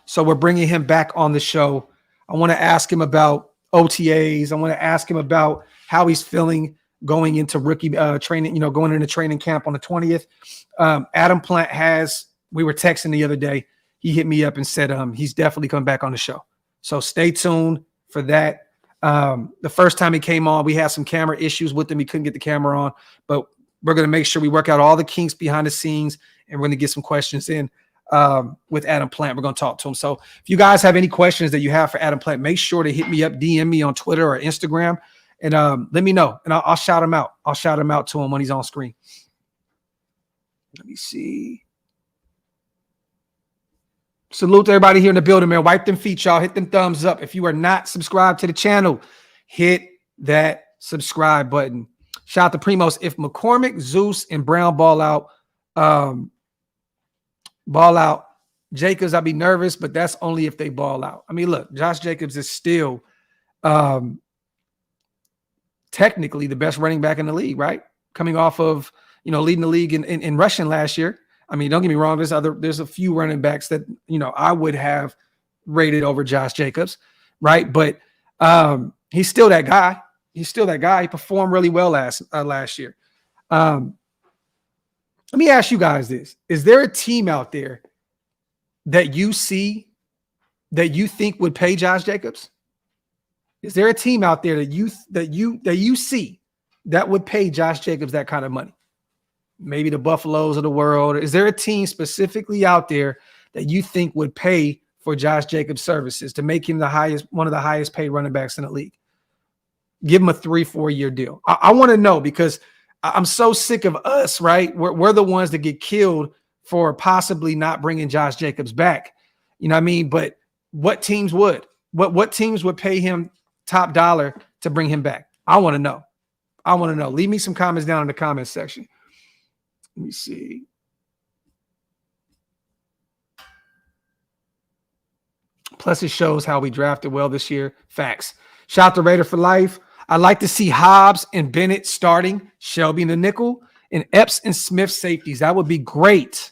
So we're bringing him back on the show. I want to ask him about OTAs. I want to ask him about how he's feeling going into rookie training, going into training camp on the 20th. Adam Plant we were texting the other day. He hit me up and said he's definitely coming back on the show. So stay tuned for that. The first time he came on, we had some camera issues with him. He couldn't get the camera on, but we're going to make sure we work out all the kinks behind the scenes, and we're going to get some questions in with Adam Plant. We're going to talk to him. So if you guys have any questions that you have for Adam Plant, make sure to hit me up, DM me on Twitter or Instagram, and let me know, and I'll shout him out. I'll shout him out to him when he's on screen. Let me see. Salute to everybody here in the building, man. Wipe them feet, y'all. Hit them thumbs up. If you are not subscribed to the channel, hit that subscribe button. Shout out to Primos. If McCormick, Zeus, and Brown ball out, Jacobs, I'll be nervous, but that's only if they ball out. I mean, look, Josh Jacobs is still technically the best running back in the league, right? Coming off of, leading the league in rushing last year. I mean, don't get me wrong. There's a few running backs that, I would have rated over Josh Jacobs, right? But he's still that guy. He's still that guy. He performed really well last year. Let me ask you guys this. Is there a team out there that you see that you think would pay Josh Jacobs? Is there a team out there that you see that would pay Josh Jacobs that kind of money? Maybe the Buffaloes of the world. Is there a team specifically out there that you think would pay for Josh Jacobs' services to make him one of the highest paid running backs in the league? Give him a 3-4 year deal. I want to know, because I'm so sick of us, right? We're the ones that get killed for possibly not bringing Josh Jacobs back. You know what I mean? But what teams would? What teams would pay him top dollar to bring him back? I want to know. I want to know. Leave me some comments down in the comments section. Let me see. Plus, it shows how we drafted well this year. Facts. Shout out to Raider for life. I'd like to see Hobbs and Bennett starting, Shelby in the nickel, and Epps and Smith safeties. That would be great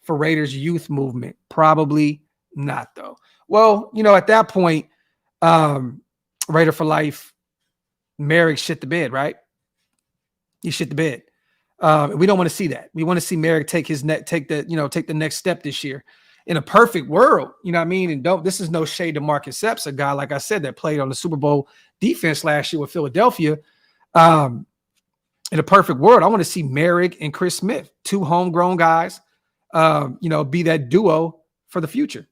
for Raiders youth movement. Probably not, though. Well, at that point, Raider for life, Merrick shit the bed, right? He shit the bed. We don't want to see that. We want to see Merrick take the next step this year. In a perfect world, you know what I mean? And this is no shade to Marcus Epps, a guy, like I said, that played on the Super Bowl defense last year with Philadelphia. In a perfect world, I want to see Merrick and Chris Smith, two homegrown guys, be that duo for the future.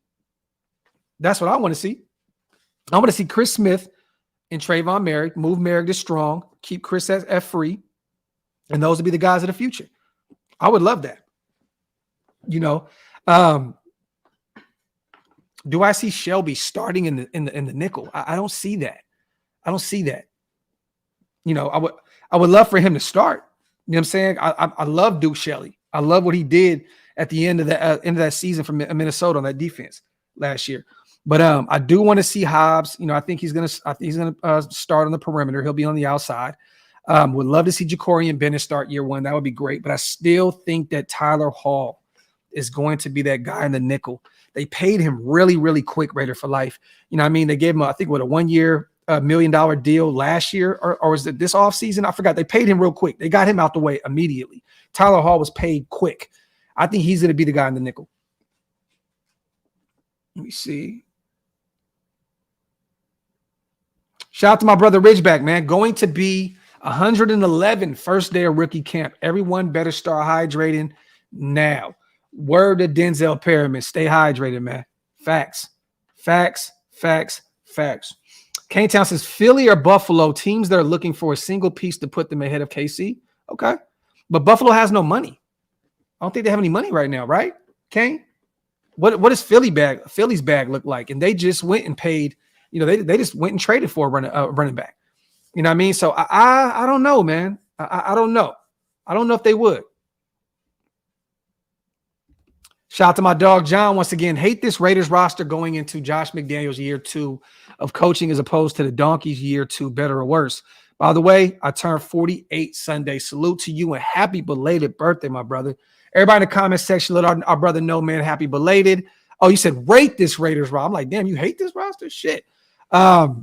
That's what I want to see. I want to see Chris Smith and Trayvon Merrick, move Merrick to strong, keep Chris at free, and those would be the guys of the future. I would love that. Do I see Shelby starting in the nickel? I don't see that. I don't see that. I would love for him to start. You know what I'm saying? I love Duke Shelley. I love what he did at the end of that season for Minnesota on that defense last year. But I do want to see Hobbs. I think he's gonna start on the perimeter. He'll be on the outside. Would love to see Ja'Cory and Bennett start year one. That would be great. But I still think that Tyler Hall is going to be that guy in the nickel. They paid him really, really quick, Raider for life. You know what I mean? They gave him, I think, what, a 1 year, $1 million deal last year, or was it this offseason? I forgot. They paid him real quick. They got him out the way immediately. Tyler Hall was paid quick. I think he's going to be the guy in the nickel. Let me see. Shout out to my brother Ridgeback, man. Going to be 111 first day of rookie camp. Everyone better start hydrating now. Word to Denzel Perriman. Stay hydrated, man. Facts. Facts. Facts. Facts. K-Town says Philly or Buffalo, teams that are looking for a single piece to put them ahead of KC. Okay. But Buffalo has no money. I don't think they have any money right now, right? Kane? What does Philly's bag look like? And they just went and paid, you know, they just went and traded for a running back. You know what I mean? So I don't know, man. I don't know. I don't know if they would. Shout out to my dog John once again. Hate this Raiders roster going into Josh McDaniels year 2 of coaching as opposed to the Donkeys year 2, better or worse. By the way, I turned 48 Sunday. Salute to you and happy belated birthday, my brother. Everybody in the comment section, let our brother know, man, happy belated. Oh, you said rate this Raiders roster. I'm like, damn, you hate this roster? Shit. I'd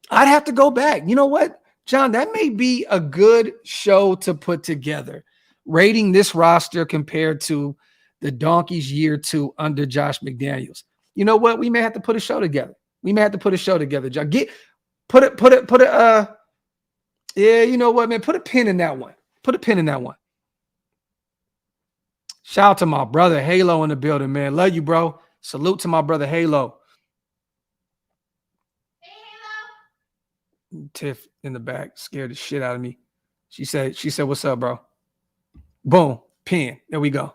have to go back. You know what, John? That may be a good show to put together. Rating this roster compared to the Donkeys year 2 under Josh McDaniels. You know what? We may have to put a show together. John. Yeah, you know what, man? Put a pin in that one. Shout out to my brother Halo in the building, man. Love you, bro. Salute to my brother Halo. Hey, Halo. Tiff in the back scared the shit out of me. She said, what's up, bro? Boom, pin. There we go.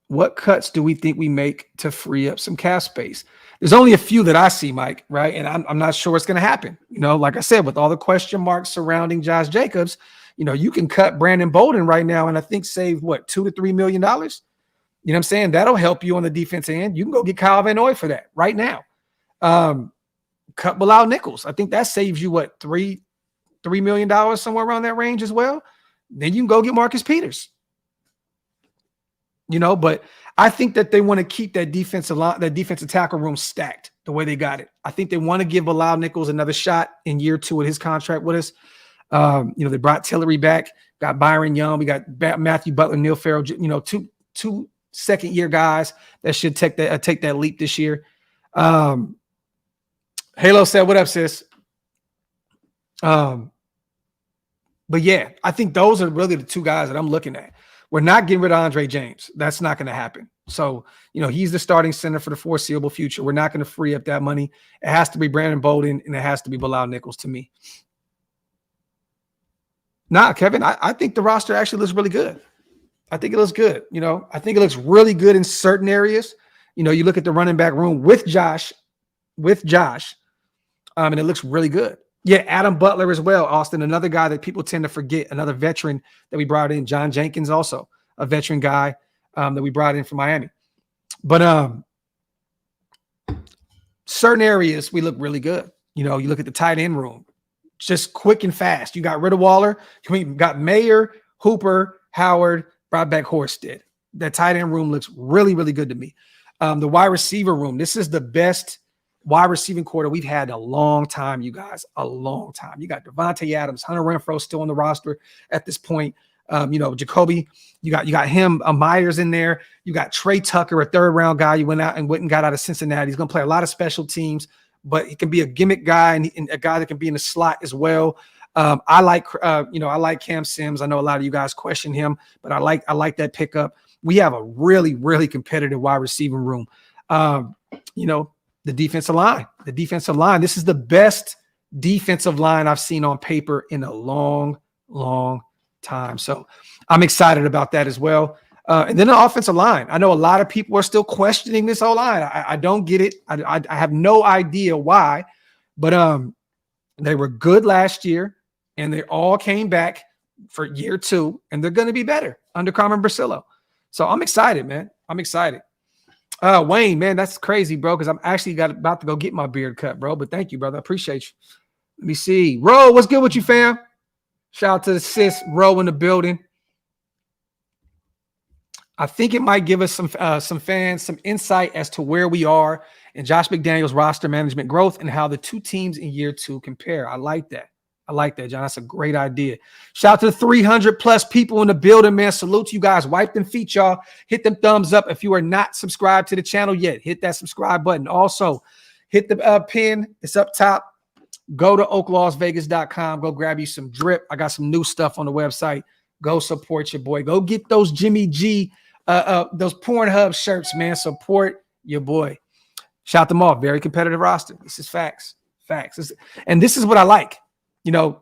What cuts do we think we make to free up some cap space? There's only a few that I see, Mike, right? And I'm not sure what's going to happen. You know, like I said, with all the question marks surrounding Josh Jacobs, you know, you can cut Brandon Bolden right now and I think save, what, $2 to $3 million? You know what I'm saying? That'll help you on the defensive end. You can go get Kyle Van Noy for that right now. Cut Bilal Nichols. I think that saves you, what, $3 million, somewhere around that range as well. Then you can go get Marcus Peters. You know, but I think that they want to keep that defensive tackle room stacked the way they got it. I think they want to give Bilal Nichols another shot in year 2 of his contract with us. You know, they brought Tillery back, got Byron Young, we got Matthew Butler, Neil Farrell, you know, two second-year guys that should take that leap this year. Halo said, what up, sis? But yeah, I think those are really the two guys that I'm looking at. We're not getting rid of Andre James. That's not going to happen. So, you know, he's the starting center for the foreseeable future. We're not going to free up that money. It has to be Brandon Bolden and it has to be Bilal Nichols to me. Nah, Kevin, I think the roster actually looks really good. I think it looks good. You know, I think it looks really good in certain areas. You know, you look at the running back room with Josh, and it looks really good. Yeah, Adam Butler as well, Austin, another guy that people tend to forget, another veteran that we brought in. John Jenkins also, a veteran guy that we brought in from Miami. But certain areas we look really good. You know, you look at the tight end room, just quick and fast. You got rid of Waller. You got Mayer, Hooper, Howard, brought back Horsted. That tight end room looks really, really good to me. The wide receiver room, this is the best wide receiving quarter we've had in a long time, you guys, a long time. You got Devontae Adams, Hunter Renfrow still on the roster at this point. You know, Jacoby, you got him, Myers in there. You got Trey Tucker, a third-round guy. You went and got out of Cincinnati. He's going to play a lot of special teams, but he can be a gimmick guy and a guy that can be in the slot as well. I like Cam Sims. I know a lot of you guys question him, but I like that pickup. We have a really, really competitive wide receiving room. You know, the defensive line. This is the best defensive line I've seen on paper in a long, long time. So I'm excited about that as well. And then the offensive line. I know a lot of people are still questioning this whole line. I don't get it. I have no idea why, but they were good last year and they all came back for year 2 and they're going to be better under Carmen Bracillo. So I'm excited, man. I'm excited. Wayne, man, that's crazy, bro, because I'm actually about to go get my beard cut, bro. But thank you, brother. I appreciate you. Let me see. Ro, what's good with you, fam? Shout out to the sis, Ro, in the building. I think it might give us some fans some insight as to where we are in Josh McDaniels' roster management growth and how the two teams in year 2 compare. I like that. I like that, John. That's a great idea. Shout out to the 300 plus people in the building, man. Salute to you guys. Wipe them feet, y'all. Hit them thumbs up. If you are not subscribed to the channel yet, hit that subscribe button. Also, hit the pin. It's up top. Go to OakLosVegas.com. Go grab you some drip. I got some new stuff on the website. Go support your boy. Go get those Jimmy G, those Pornhub shirts, man. Support your boy. Shout them off. Very competitive roster. This is facts. Facts. And this is what I like. You know,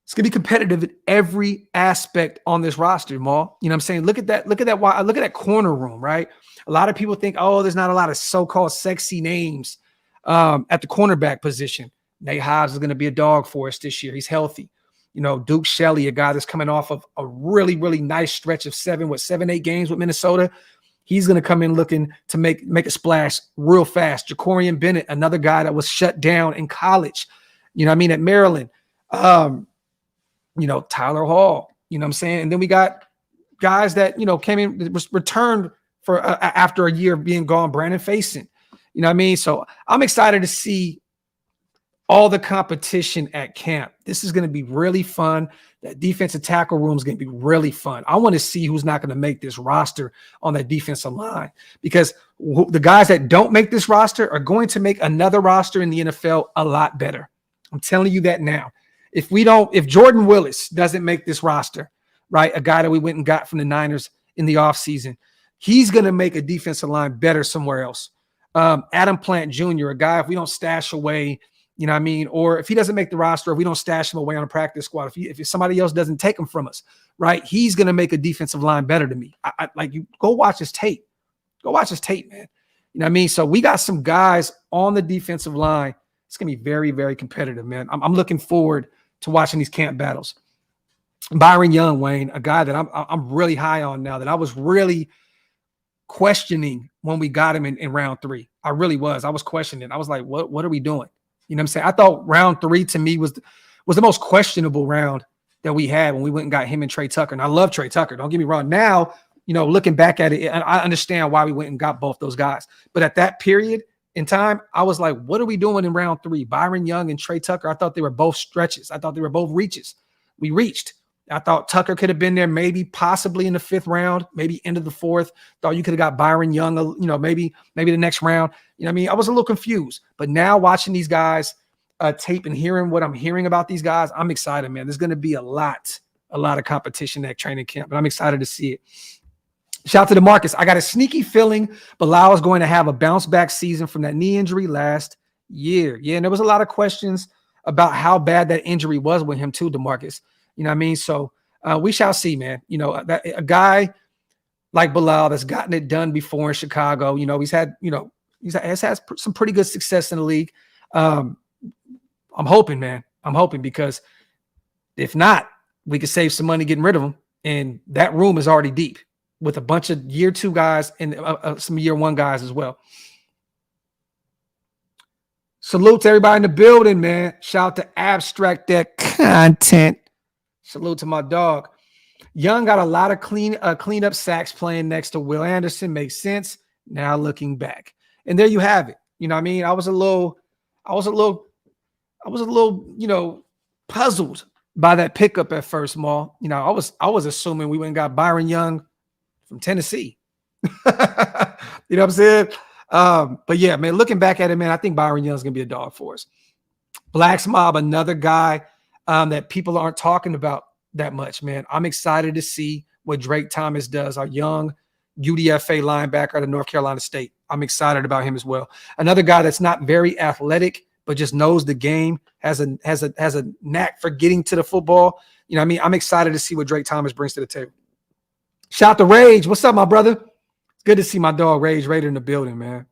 it's gonna be competitive in every aspect on this roster, Maul. You know what I'm saying? Look at that. Look at that corner room, right? A lot of people think, oh, there's not a lot of so-called sexy names at the cornerback position. Nate Hobbs is going to be a dog for us this year. He's healthy. You know, Duke Shelley, a guy that's coming off of a really, really nice stretch of 7-8 games with Minnesota. He's going to come in looking to make a splash real fast. Jacorian Bennett, another guy that was shut down in college. You know what I mean? At Maryland. You know, Tyler Hall. You know what I'm saying? And then we got guys that, you know, came in, returned for after a year of being gone. Brandon Faison. You know what I mean? So I'm excited to see all the competition at camp. This is going to be really fun. That defensive tackle room is going to be really fun. I want to see who's not going to make this roster on that defensive line, because the guys that don't make this roster are going to make another roster in the NFL a lot better. I'm telling you that now. If Jordan Willis doesn't make this roster, right, a guy that we went and got from the Niners in the offseason, he's going to make a defensive line better somewhere else. Adam Plant Jr., a guy, if we don't stash away, you know what I mean? Or if he doesn't make the roster, if we don't stash him away on a practice squad, if somebody else doesn't take him from us, right, he's going to make a defensive line better to me. I like you. Go watch his tape. Go watch his tape, man. You know what I mean? So we got some guys on the defensive line. It's going to be very, very competitive, man. I'm looking forward to watching these camp battles. Byron Young, Wayne, a guy that I'm really high on now, that I was really questioning when we got him in round 3. I really was. I was questioning. I was like, what are we doing? You know what I'm saying? I thought round 3 to me was the most questionable round that we had when we went and got him and Trey Tucker. And I love Trey Tucker. Don't get me wrong. Now, you know, looking back at it, I understand why we went and got both those guys. But at that period in time, I was like, what are we doing in round 3? Byron Young and Trey Tucker, I thought they were both stretches. I thought they were both reaches. We reached. I thought Tucker could have been there maybe possibly in the 5th round, maybe into the 4th. Thought you could have got Byron Young, you know, maybe the next round. You know what I mean? I was a little confused. But now watching these guys tape and hearing what I'm hearing about these guys, I'm excited, man. There's going to be a lot of competition at training camp, but I'm excited to see it. Shout out to DeMarcus. I got a sneaky feeling Bilal is going to have a bounce back season from that knee injury last year. Yeah, and there was a lot of questions about how bad that injury was with him too, DeMarcus. You know what I mean? So we shall see, man. You know, a guy like Bilal that's gotten it done before in Chicago, you know, he's had some pretty good success in the league. I'm hoping, man. I'm hoping, because if not, we could save some money getting rid of him. And that room is already deep with a bunch of year 2 guys and some year 1 guys as well. Salute to everybody in the building, man. Shout out to Abstract That Content. Salute to my dog. Young got a lot of cleanup sacks playing next to Will Anderson. Makes sense now looking back. And there you have it. You know what I mean? I was a little, you know, puzzled by that pickup at first, Maul. You know, I was assuming we went and got Byron Young from Tennessee. You know what I'm saying? But yeah, man, looking back at it, man, I think Byron Young's gonna be a dog for us. Blacks Mob, another guy that people aren't talking about that much, man. I'm excited to see what Drake Thomas does, our young UDFA linebacker out of North Carolina State. I'm excited about him as well. Another guy that's not very athletic, but just knows the game, has a knack for getting to the football. You know what I mean? I'm excited to see what Drake Thomas brings to the table. Shout out to Rage. What's up, my brother? It's good to see my dog Rage Raider in the building, man.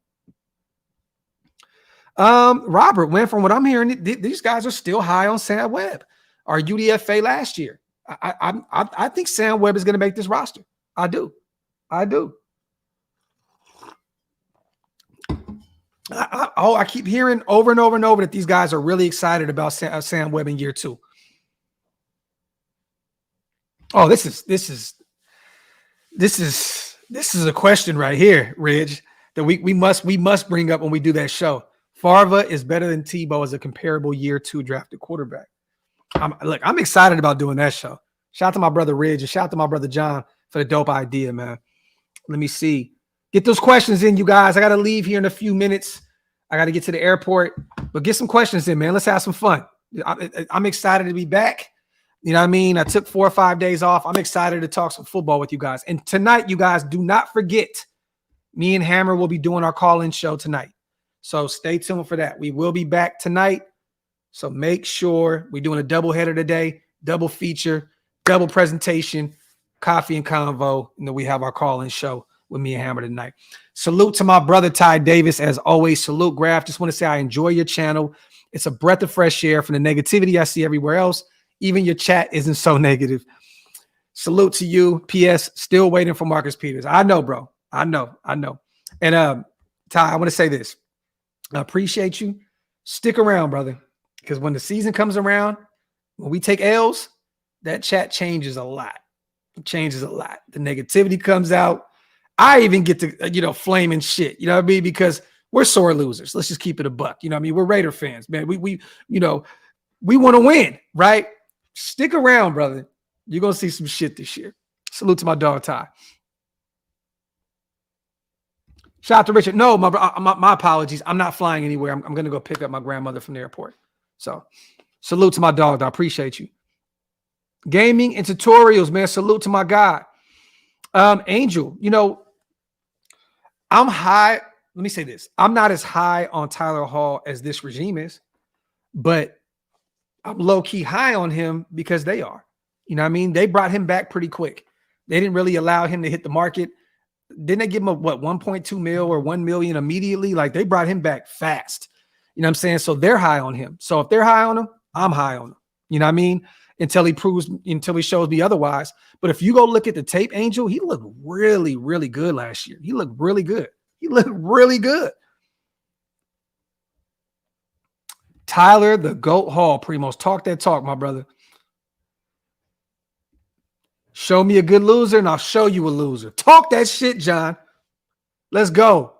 Robert, went from what I'm hearing, these guys are still high on Sam Webb, our UDFA last year. I think Sam Webb is going to make this roster. I do. I keep hearing over and over and over that these guys are really excited about Sam Webb in year 2. Oh, this is This is a question right here, Ridge, that we must bring up when we do that show. Farva is better than Tebow as a comparable year 2 drafted quarterback. I'm excited about doing that show. Shout out to my brother Ridge and shout out to my brother John for the dope idea, man. Let me see. Get those questions in, you guys. I got to leave here in a few minutes. I got to get to the airport, but get some questions in, man. Let's have some fun. I'm excited to be back. You know what I mean? I took 4 or 5 days off. I'm excited to talk some football with you guys. And tonight, you guys, do not forget, me and Hammer will be doing our call-in show tonight. So stay tuned for that. We will be back tonight. So make sure we're doing a double header today, double feature, double presentation, coffee and convo. And then we have our call-in show with me and Hammer tonight. Salute to my brother Ty Davis. As always, salute Graphk. Just want to say I enjoy your channel. It's a breath of fresh air from the negativity I see everywhere else. Even your chat isn't so negative. Salute to you. P.S. Still waiting for Marcus Peters. I know, bro. I know. And Ty, I want to say this. I appreciate you. Stick around, brother. Because when the season comes around, when we take L's, that chat changes a lot. It changes a lot. The negativity comes out. I even get to, flame and shit. You know what I mean? Because we're sore losers. Let's just keep it a buck. You know what I mean? We're Raider fans, man. We want to win, right? Stick around, brother. You're going to see some shit this year. Salute to my dog, Ty. Shout out to Richard. No, my apologies. I'm not flying anywhere. I'm going to go pick up my grandmother from the airport. So salute to my dog. I appreciate you. Gaming and tutorials, man. Salute to my guy. Angel, I'm high. Let me say this. I'm not as high on Tyler Hall as this regime is, but I'm low-key high on him because they are. You know what I mean? They brought him back pretty quick. They didn't really allow him to hit the market. Didn't they give him 1.2 mil or 1 million immediately? Like, they brought him back fast. You know what I'm saying? So they're high on him. So if they're high on him, I'm high on him. You know what I mean? Until he shows me otherwise. But if you go look at the tape, Angel, he looked really, really good last year. He looked really good. Tyler, the GOAT Hall, Primos. Talk that talk, my brother. Show me a good loser, and I'll show you a loser. Talk that shit, John. Let's go.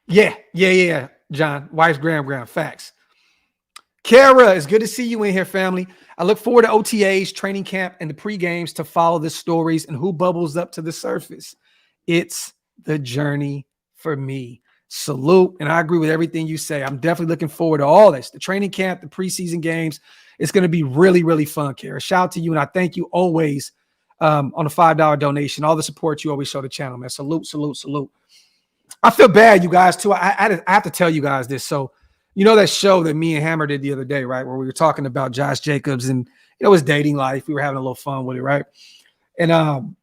Yeah, John. Wife's Graham. Facts. Kara, it's good to see you in here, family. I look forward to OTAs, training camp, and the pre-games to follow the stories and who bubbles up to the surface. It's the journey for me. Salute, and I agree with everything you say. I'm definitely looking forward to all this. The training camp, the preseason games. It's going to be really, really fun, Kara. Shout out to you, and I thank you always on a $5 donation. All the support you always show the channel, man. Salute. I feel bad, you guys, too. I have to tell you guys this. So, that show that me and Hammer did the other day, right, where we were talking about Josh Jacobs and, his dating life. We were having a little fun with it, right? And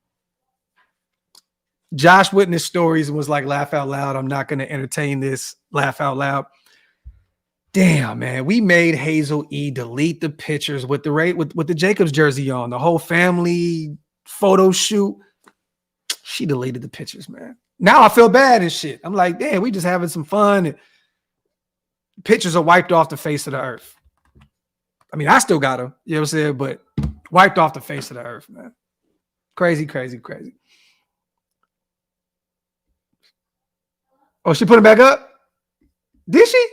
Josh witnessed stories and was like, laugh out loud. I'm not going to entertain this. Laugh out loud. Damn, man. We made Hazel E delete the pictures with the Jacobs jersey on. The whole family photo shoot. She deleted the pictures, man. Now I feel bad and shit. I'm like, damn, we just having some fun. And pictures are wiped off the face of the earth. I mean, I still got them. You know what I'm saying? But wiped off the face of the earth, man. Crazy. Oh, she put it back up? Did she?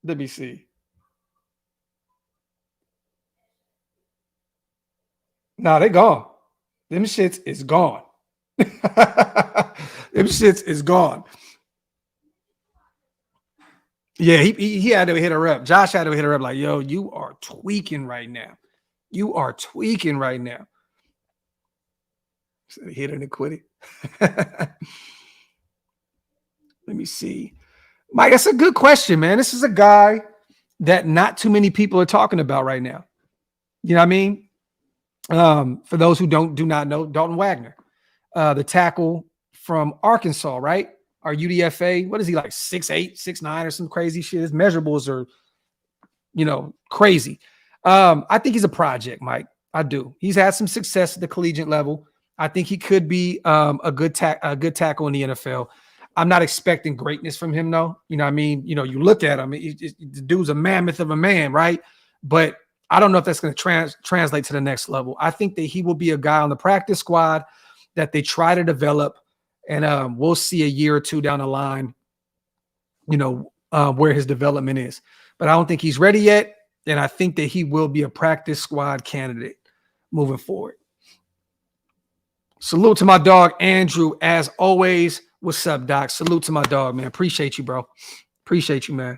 Let me see. No, they gone. Them shits is gone. Them shits is gone. Yeah, he had to hit her up. Josh had to hit her up like, yo, you are tweaking right now. So he hit her and quit it. Let me see. Mike, that's a good question, man. This is a guy that not too many people are talking about right now. You know what I mean? For those who do not know, Dalton Wagner, the tackle from Arkansas, right? Our UDFA. What is he, like 6'8", 6'9", or some crazy shit? His measurables are, crazy. I think he's a project, Mike. I do. He's had some success at the collegiate level. I think he could be a good tackle in the NFL. I'm not expecting greatness from him, though. You know what I mean? You look at him, the dude's a mammoth of a man, right? But I don't know if that's going to translate to the next level. I think that he will be a guy on the practice squad that they try to develop, and we'll see a year or two down the line, where his development is. But I don't think he's ready yet, and I think that he will be a practice squad candidate moving forward. Salute to my dog, Andrew, as always. What's up, Doc? Salute to my dog, man. Appreciate you, bro. Appreciate you, man.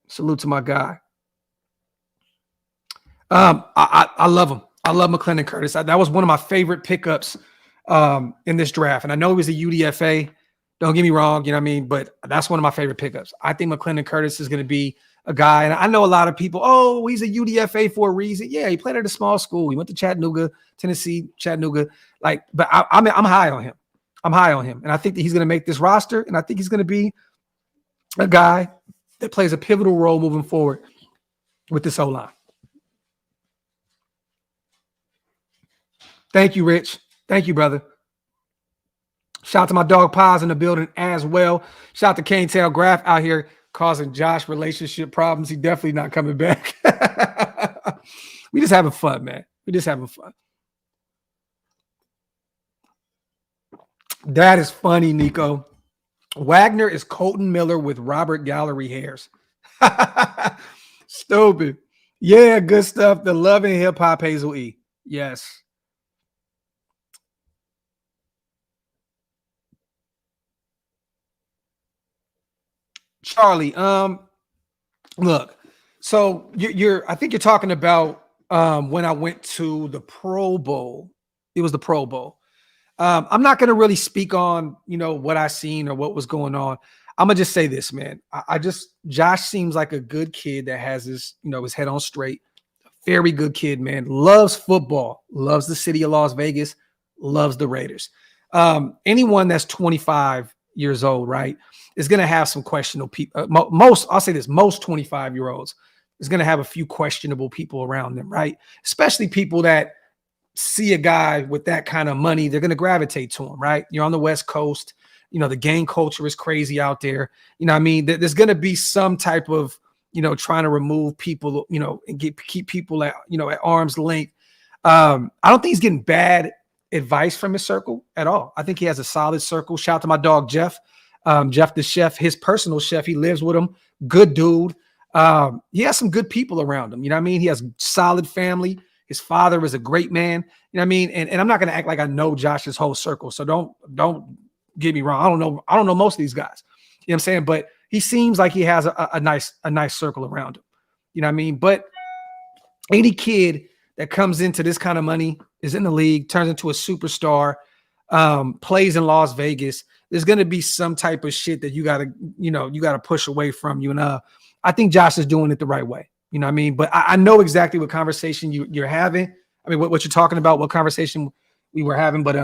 Salute to my guy. I love him. I love McClendon Curtis. That was one of my favorite pickups in this draft. And I know he was a UDFA. Don't get me wrong, you know what I mean? But that's one of my favorite pickups. I think McClendon Curtis is going to be a guy. And I know a lot of people, oh, he's a UDFA for a reason. Yeah, he played at a small school. He went to Chattanooga, Tennessee, Chattanooga. But I'm high on him. I'm high on him. And I think that he's going to make this roster. And I think he's going to be a guy that plays a pivotal role moving forward with this O-line. Thank you, Rich. Thank you, brother. Shout out to my dog Pies in the building as well. Shout out to Cane Tail Graphk out here causing Josh relationship problems. He definitely not coming back. We just having fun, man. We just having fun. That is funny, Nico. Wagner is Colton Miller with Robert Gallery hairs. Stupid. Yeah, good stuff. The Love and Hip Hop Hazel E. Yes. Charlie, look, so I think you're talking about when I went to the Pro Bowl. It was the Pro Bowl. I'm not going to really speak on, what I seen or what was going on. I'm going to just say this, man. Josh seems like a good kid that has his head on straight. Very good kid, man. Loves football, loves the city of Las Vegas, loves the Raiders. Anyone that's 25 years old, right, is going to have some questionable people. Most 25-year-olds is going to have a few questionable people around them, right? Especially people that see a guy with that kind of money, they're going to gravitate to him, right? You're on the West Coast. The gang culture is crazy out there. I mean? There's going to be some type of, trying to remove people, and keep people at arm's length. I don't think he's getting bad advice from his circle at all. I think he has a solid circle. Shout out to my dog, Jeff. Jeff, the chef, his personal chef, he lives with him. Good dude. He has some good people around him. You know what I mean? He has solid family. His father is a great man. You know what I mean? And I'm not going to act like I know Josh's whole circle. So don't get me wrong. I don't know most of these guys. You know what I'm saying? But he seems like he has a nice circle around him. You know what I mean? But any kid that comes into this kind of money, is in the league, turns into a superstar, plays in Las Vegas, there's going to be some type of shit that you got to push away from you. And I think Josh is doing it the right way. You know what I mean? But I know exactly what conversation you're having. I mean, what you're talking about, what conversation we were having. But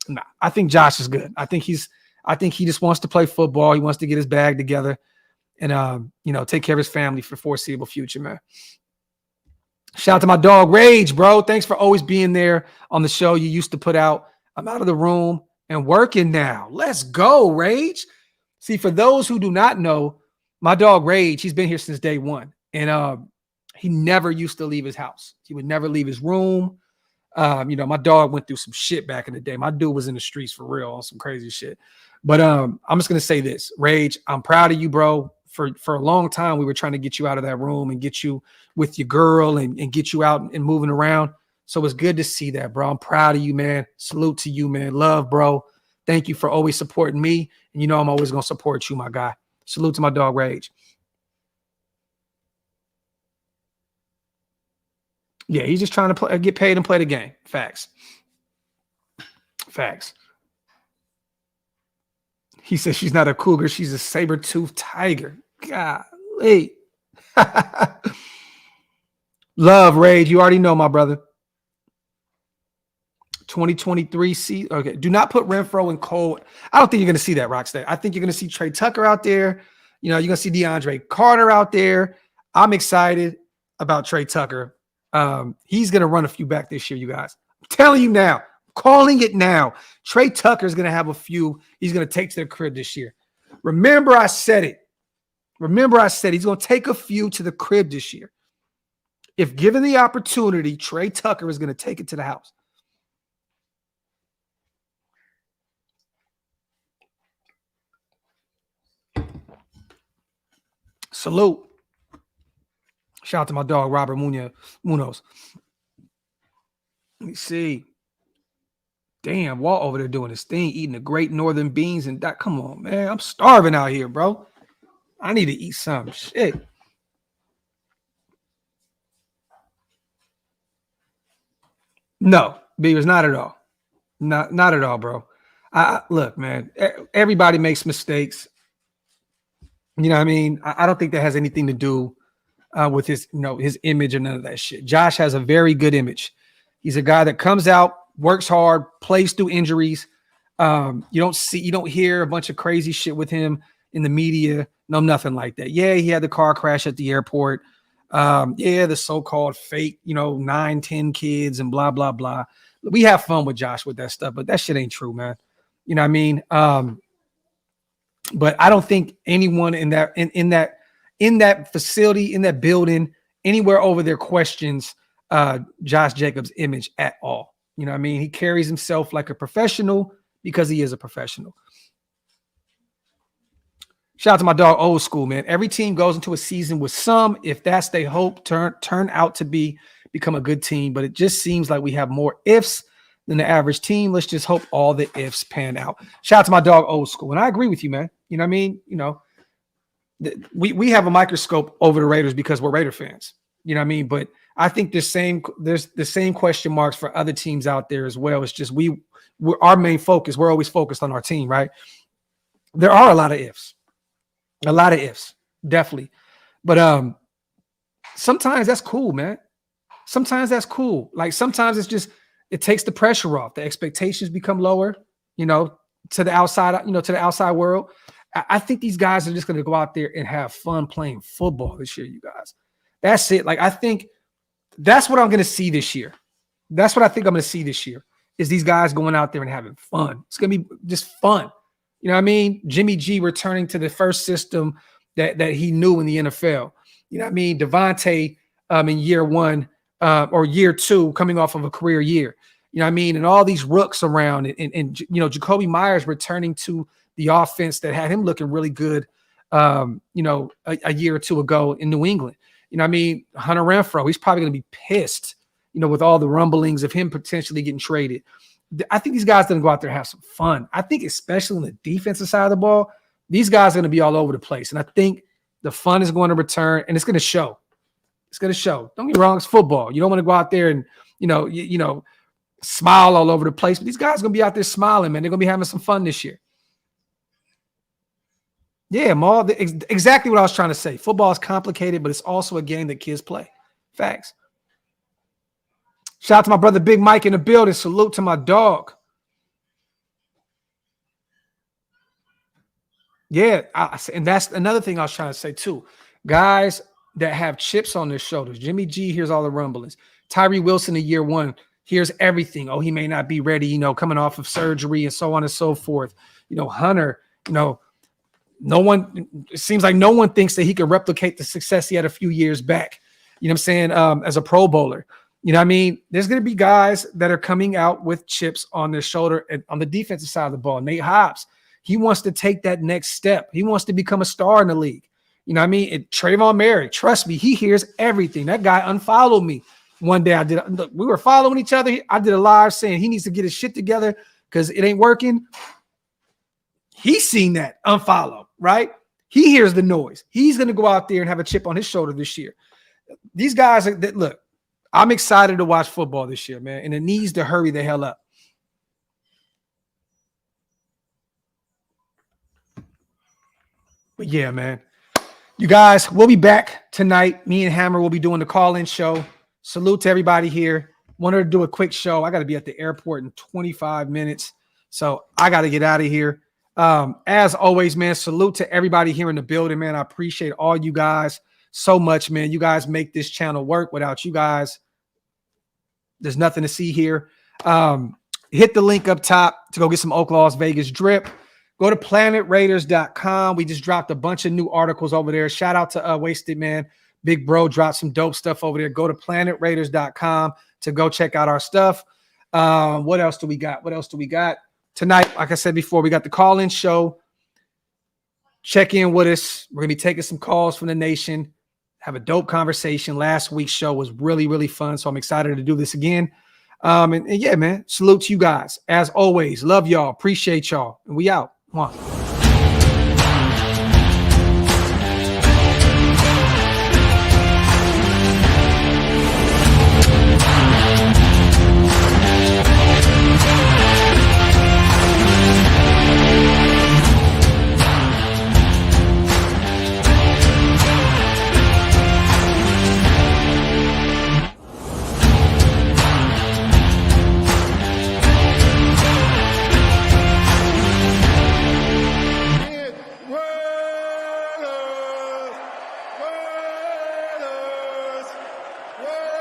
nah, I think Josh is good. I think he just wants to play football. He wants to get his bag together and, take care of his family for the foreseeable future, man. Shout out to my dog, Rage, bro. Thanks for always being there on the show you used to put out. I'm out of the room and working now. Let's go, Rage. See, for those who do not know, my dog, Rage, he's been here since day one. And he never used to leave his house. He would never leave his room. My dog went through some shit back in the day. My dude was in the streets for real on some crazy shit. But I'm just going to say this, Rage, I'm proud of you, bro. For a long time, we were trying to get you out of that room and get you with your girl and get you out and moving around. So it's good to see that, bro. I'm proud of you, man. Salute to you, man. Love, bro. Thank you for always supporting me. And I'm always going to support you, my guy. Salute to my dog, Rage. Yeah, he's just trying to get paid and play the game. Facts. He says she's not a cougar. She's a saber-toothed tiger. Golly. Love, Rage. You already know, my brother. 2023 season. Okay. Do not put Renfro and Cole. I don't think you're going to see that, Rocksteady. I think you're going to see Trey Tucker out there. You're going to see DeAndre Carter out there. I'm excited about Trey Tucker. He's going to run a few back this year, you guys. I'm telling you now. Calling it now. Trey Tucker is going to have a few he's going to take to the crib this year. Remember I said it. He's going to take a few to the crib this year. If given the opportunity, Trey Tucker is going to take it to the house. Salute. Shout out to my dog, Robert Munoz. Let me see. Damn, Walt over there doing his thing, eating the great northern beans and that. Come on, man. I'm starving out here, bro. I need to eat some shit. No, Beavers, not at all. Not at all, bro. Look, man, everybody makes mistakes. You know what I mean? I don't think that has anything to do with his, his image or none of that shit. Josh has a very good image. He's a guy that comes out, works hard, plays through injuries. You don't hear a bunch of crazy shit with him in the media. No, nothing like that. Yeah, he had the car crash at the airport. Yeah, the so-called fake, 9, 10 kids and blah, blah, blah. We have fun with Josh with that stuff, but that shit ain't true, man. You know what I mean? But I don't think anyone in that facility, in that building, anywhere over there questions Josh Jacobs' image at all. You know what I mean? He carries himself like a professional because he is a professional. Shout out to my dog, Old School, man. Every team goes into a season with some, if that's they hope, turn out to become a good team. But it just seems like we have more ifs than the average team. Let's just hope all the ifs pan out. Shout out to my dog, Old School. And I agree with you, man. You know what I mean? We have a microscope over the Raiders because we're Raider fans. You know what I mean? But I think there's the same question marks for other teams out there as well. It's just we're our main focus. We're always focused on our team, right? There are a lot of ifs. A lot of ifs, definitely. But sometimes that's cool, man. Sometimes that's cool. Like sometimes it's just it takes the pressure off. The expectations become lower, to the outside, to the outside world. I think these guys are just going to go out there and have fun playing football this year, you guys. That's it. Like I think that's what I'm going to see this year. That's what I think I'm going to see this year is these guys going out there and having fun. It's going to be just fun. You know what I mean? Jimmy G returning to the first system that he knew in the NFL. You know what I mean? Devontae in year one or year two coming off of a career year. You know what I mean? And all these rooks around and Jacoby Myers returning to the offense that had him looking really good, a year or two ago in New England. You know what I mean? Hunter Renfrow, he's probably going to be pissed, with all the rumblings of him potentially getting traded. I think these guys are going to go out there and have some fun. I think especially on the defensive side of the ball, these guys are going to be all over the place. And I think the fun is going to return and it's going to show. It's going to show. Don't get me wrong, it's football. You don't want to go out there and, smile all over the place. But these guys are going to be out there smiling, man. They're going to be having some fun this year. Yeah, Maul, exactly what I was trying to say. Football is complicated, but it's also a game that kids play. Facts. Shout out to my brother Big Mike in the building. Salute to my dog. Yeah, and that's another thing I was trying to say too. Guys that have chips on their shoulders. Jimmy G hears all the rumblings. Tyree Wilson in year one hears everything. Oh, he may not be ready, coming off of surgery and so on and so forth. Hunter, no one, it seems like no one thinks that he can replicate the success he had a few years back. You know what I'm saying? As a Pro Bowler. You know what I mean? There's going to be guys that are coming out with chips on their shoulder and on the defensive side of the ball. Nate Hobbs, he wants to take that next step. He wants to become a star in the league. You know what I mean? And Trayvon Merritt, trust me, he hears everything. That guy unfollowed me one day. We were following each other. I did a live saying he needs to get his shit together because it ain't working. He's seen that unfollow, right? He hears the noise. He's going to go out there and have a chip on his shoulder this year. These guys look, I'm excited to watch football this year, man, and it needs to hurry the hell up. But yeah, man, you guys, we'll be back tonight. Me and Hammer will be doing the call-in show. Salute to everybody here. Wanted to do a quick show. I got to be at the airport in 25 minutes, so I got to get out of here. As always, man, salute to everybody here in the building, man. I appreciate all you guys so much, man. You guys make this channel work. Without you guys, there's nothing to see here. Hit the link up top to go get some OakLosVegas drip. Go to planetraiders.com. We just dropped a bunch of new articles over there. Shout out to Wasted, man. Big bro dropped some dope stuff over there. Go to planetraiders.com to go check out our stuff. What else do we got? Tonight, like I said before, we got the call-in show. Check in with us. We're going to be taking some calls from the nation. Have a dope conversation. Last week's show was really, really fun, so I'm excited to do this again. And yeah, man, salute to you guys. As always, love y'all. Appreciate y'all. And we out. Come on.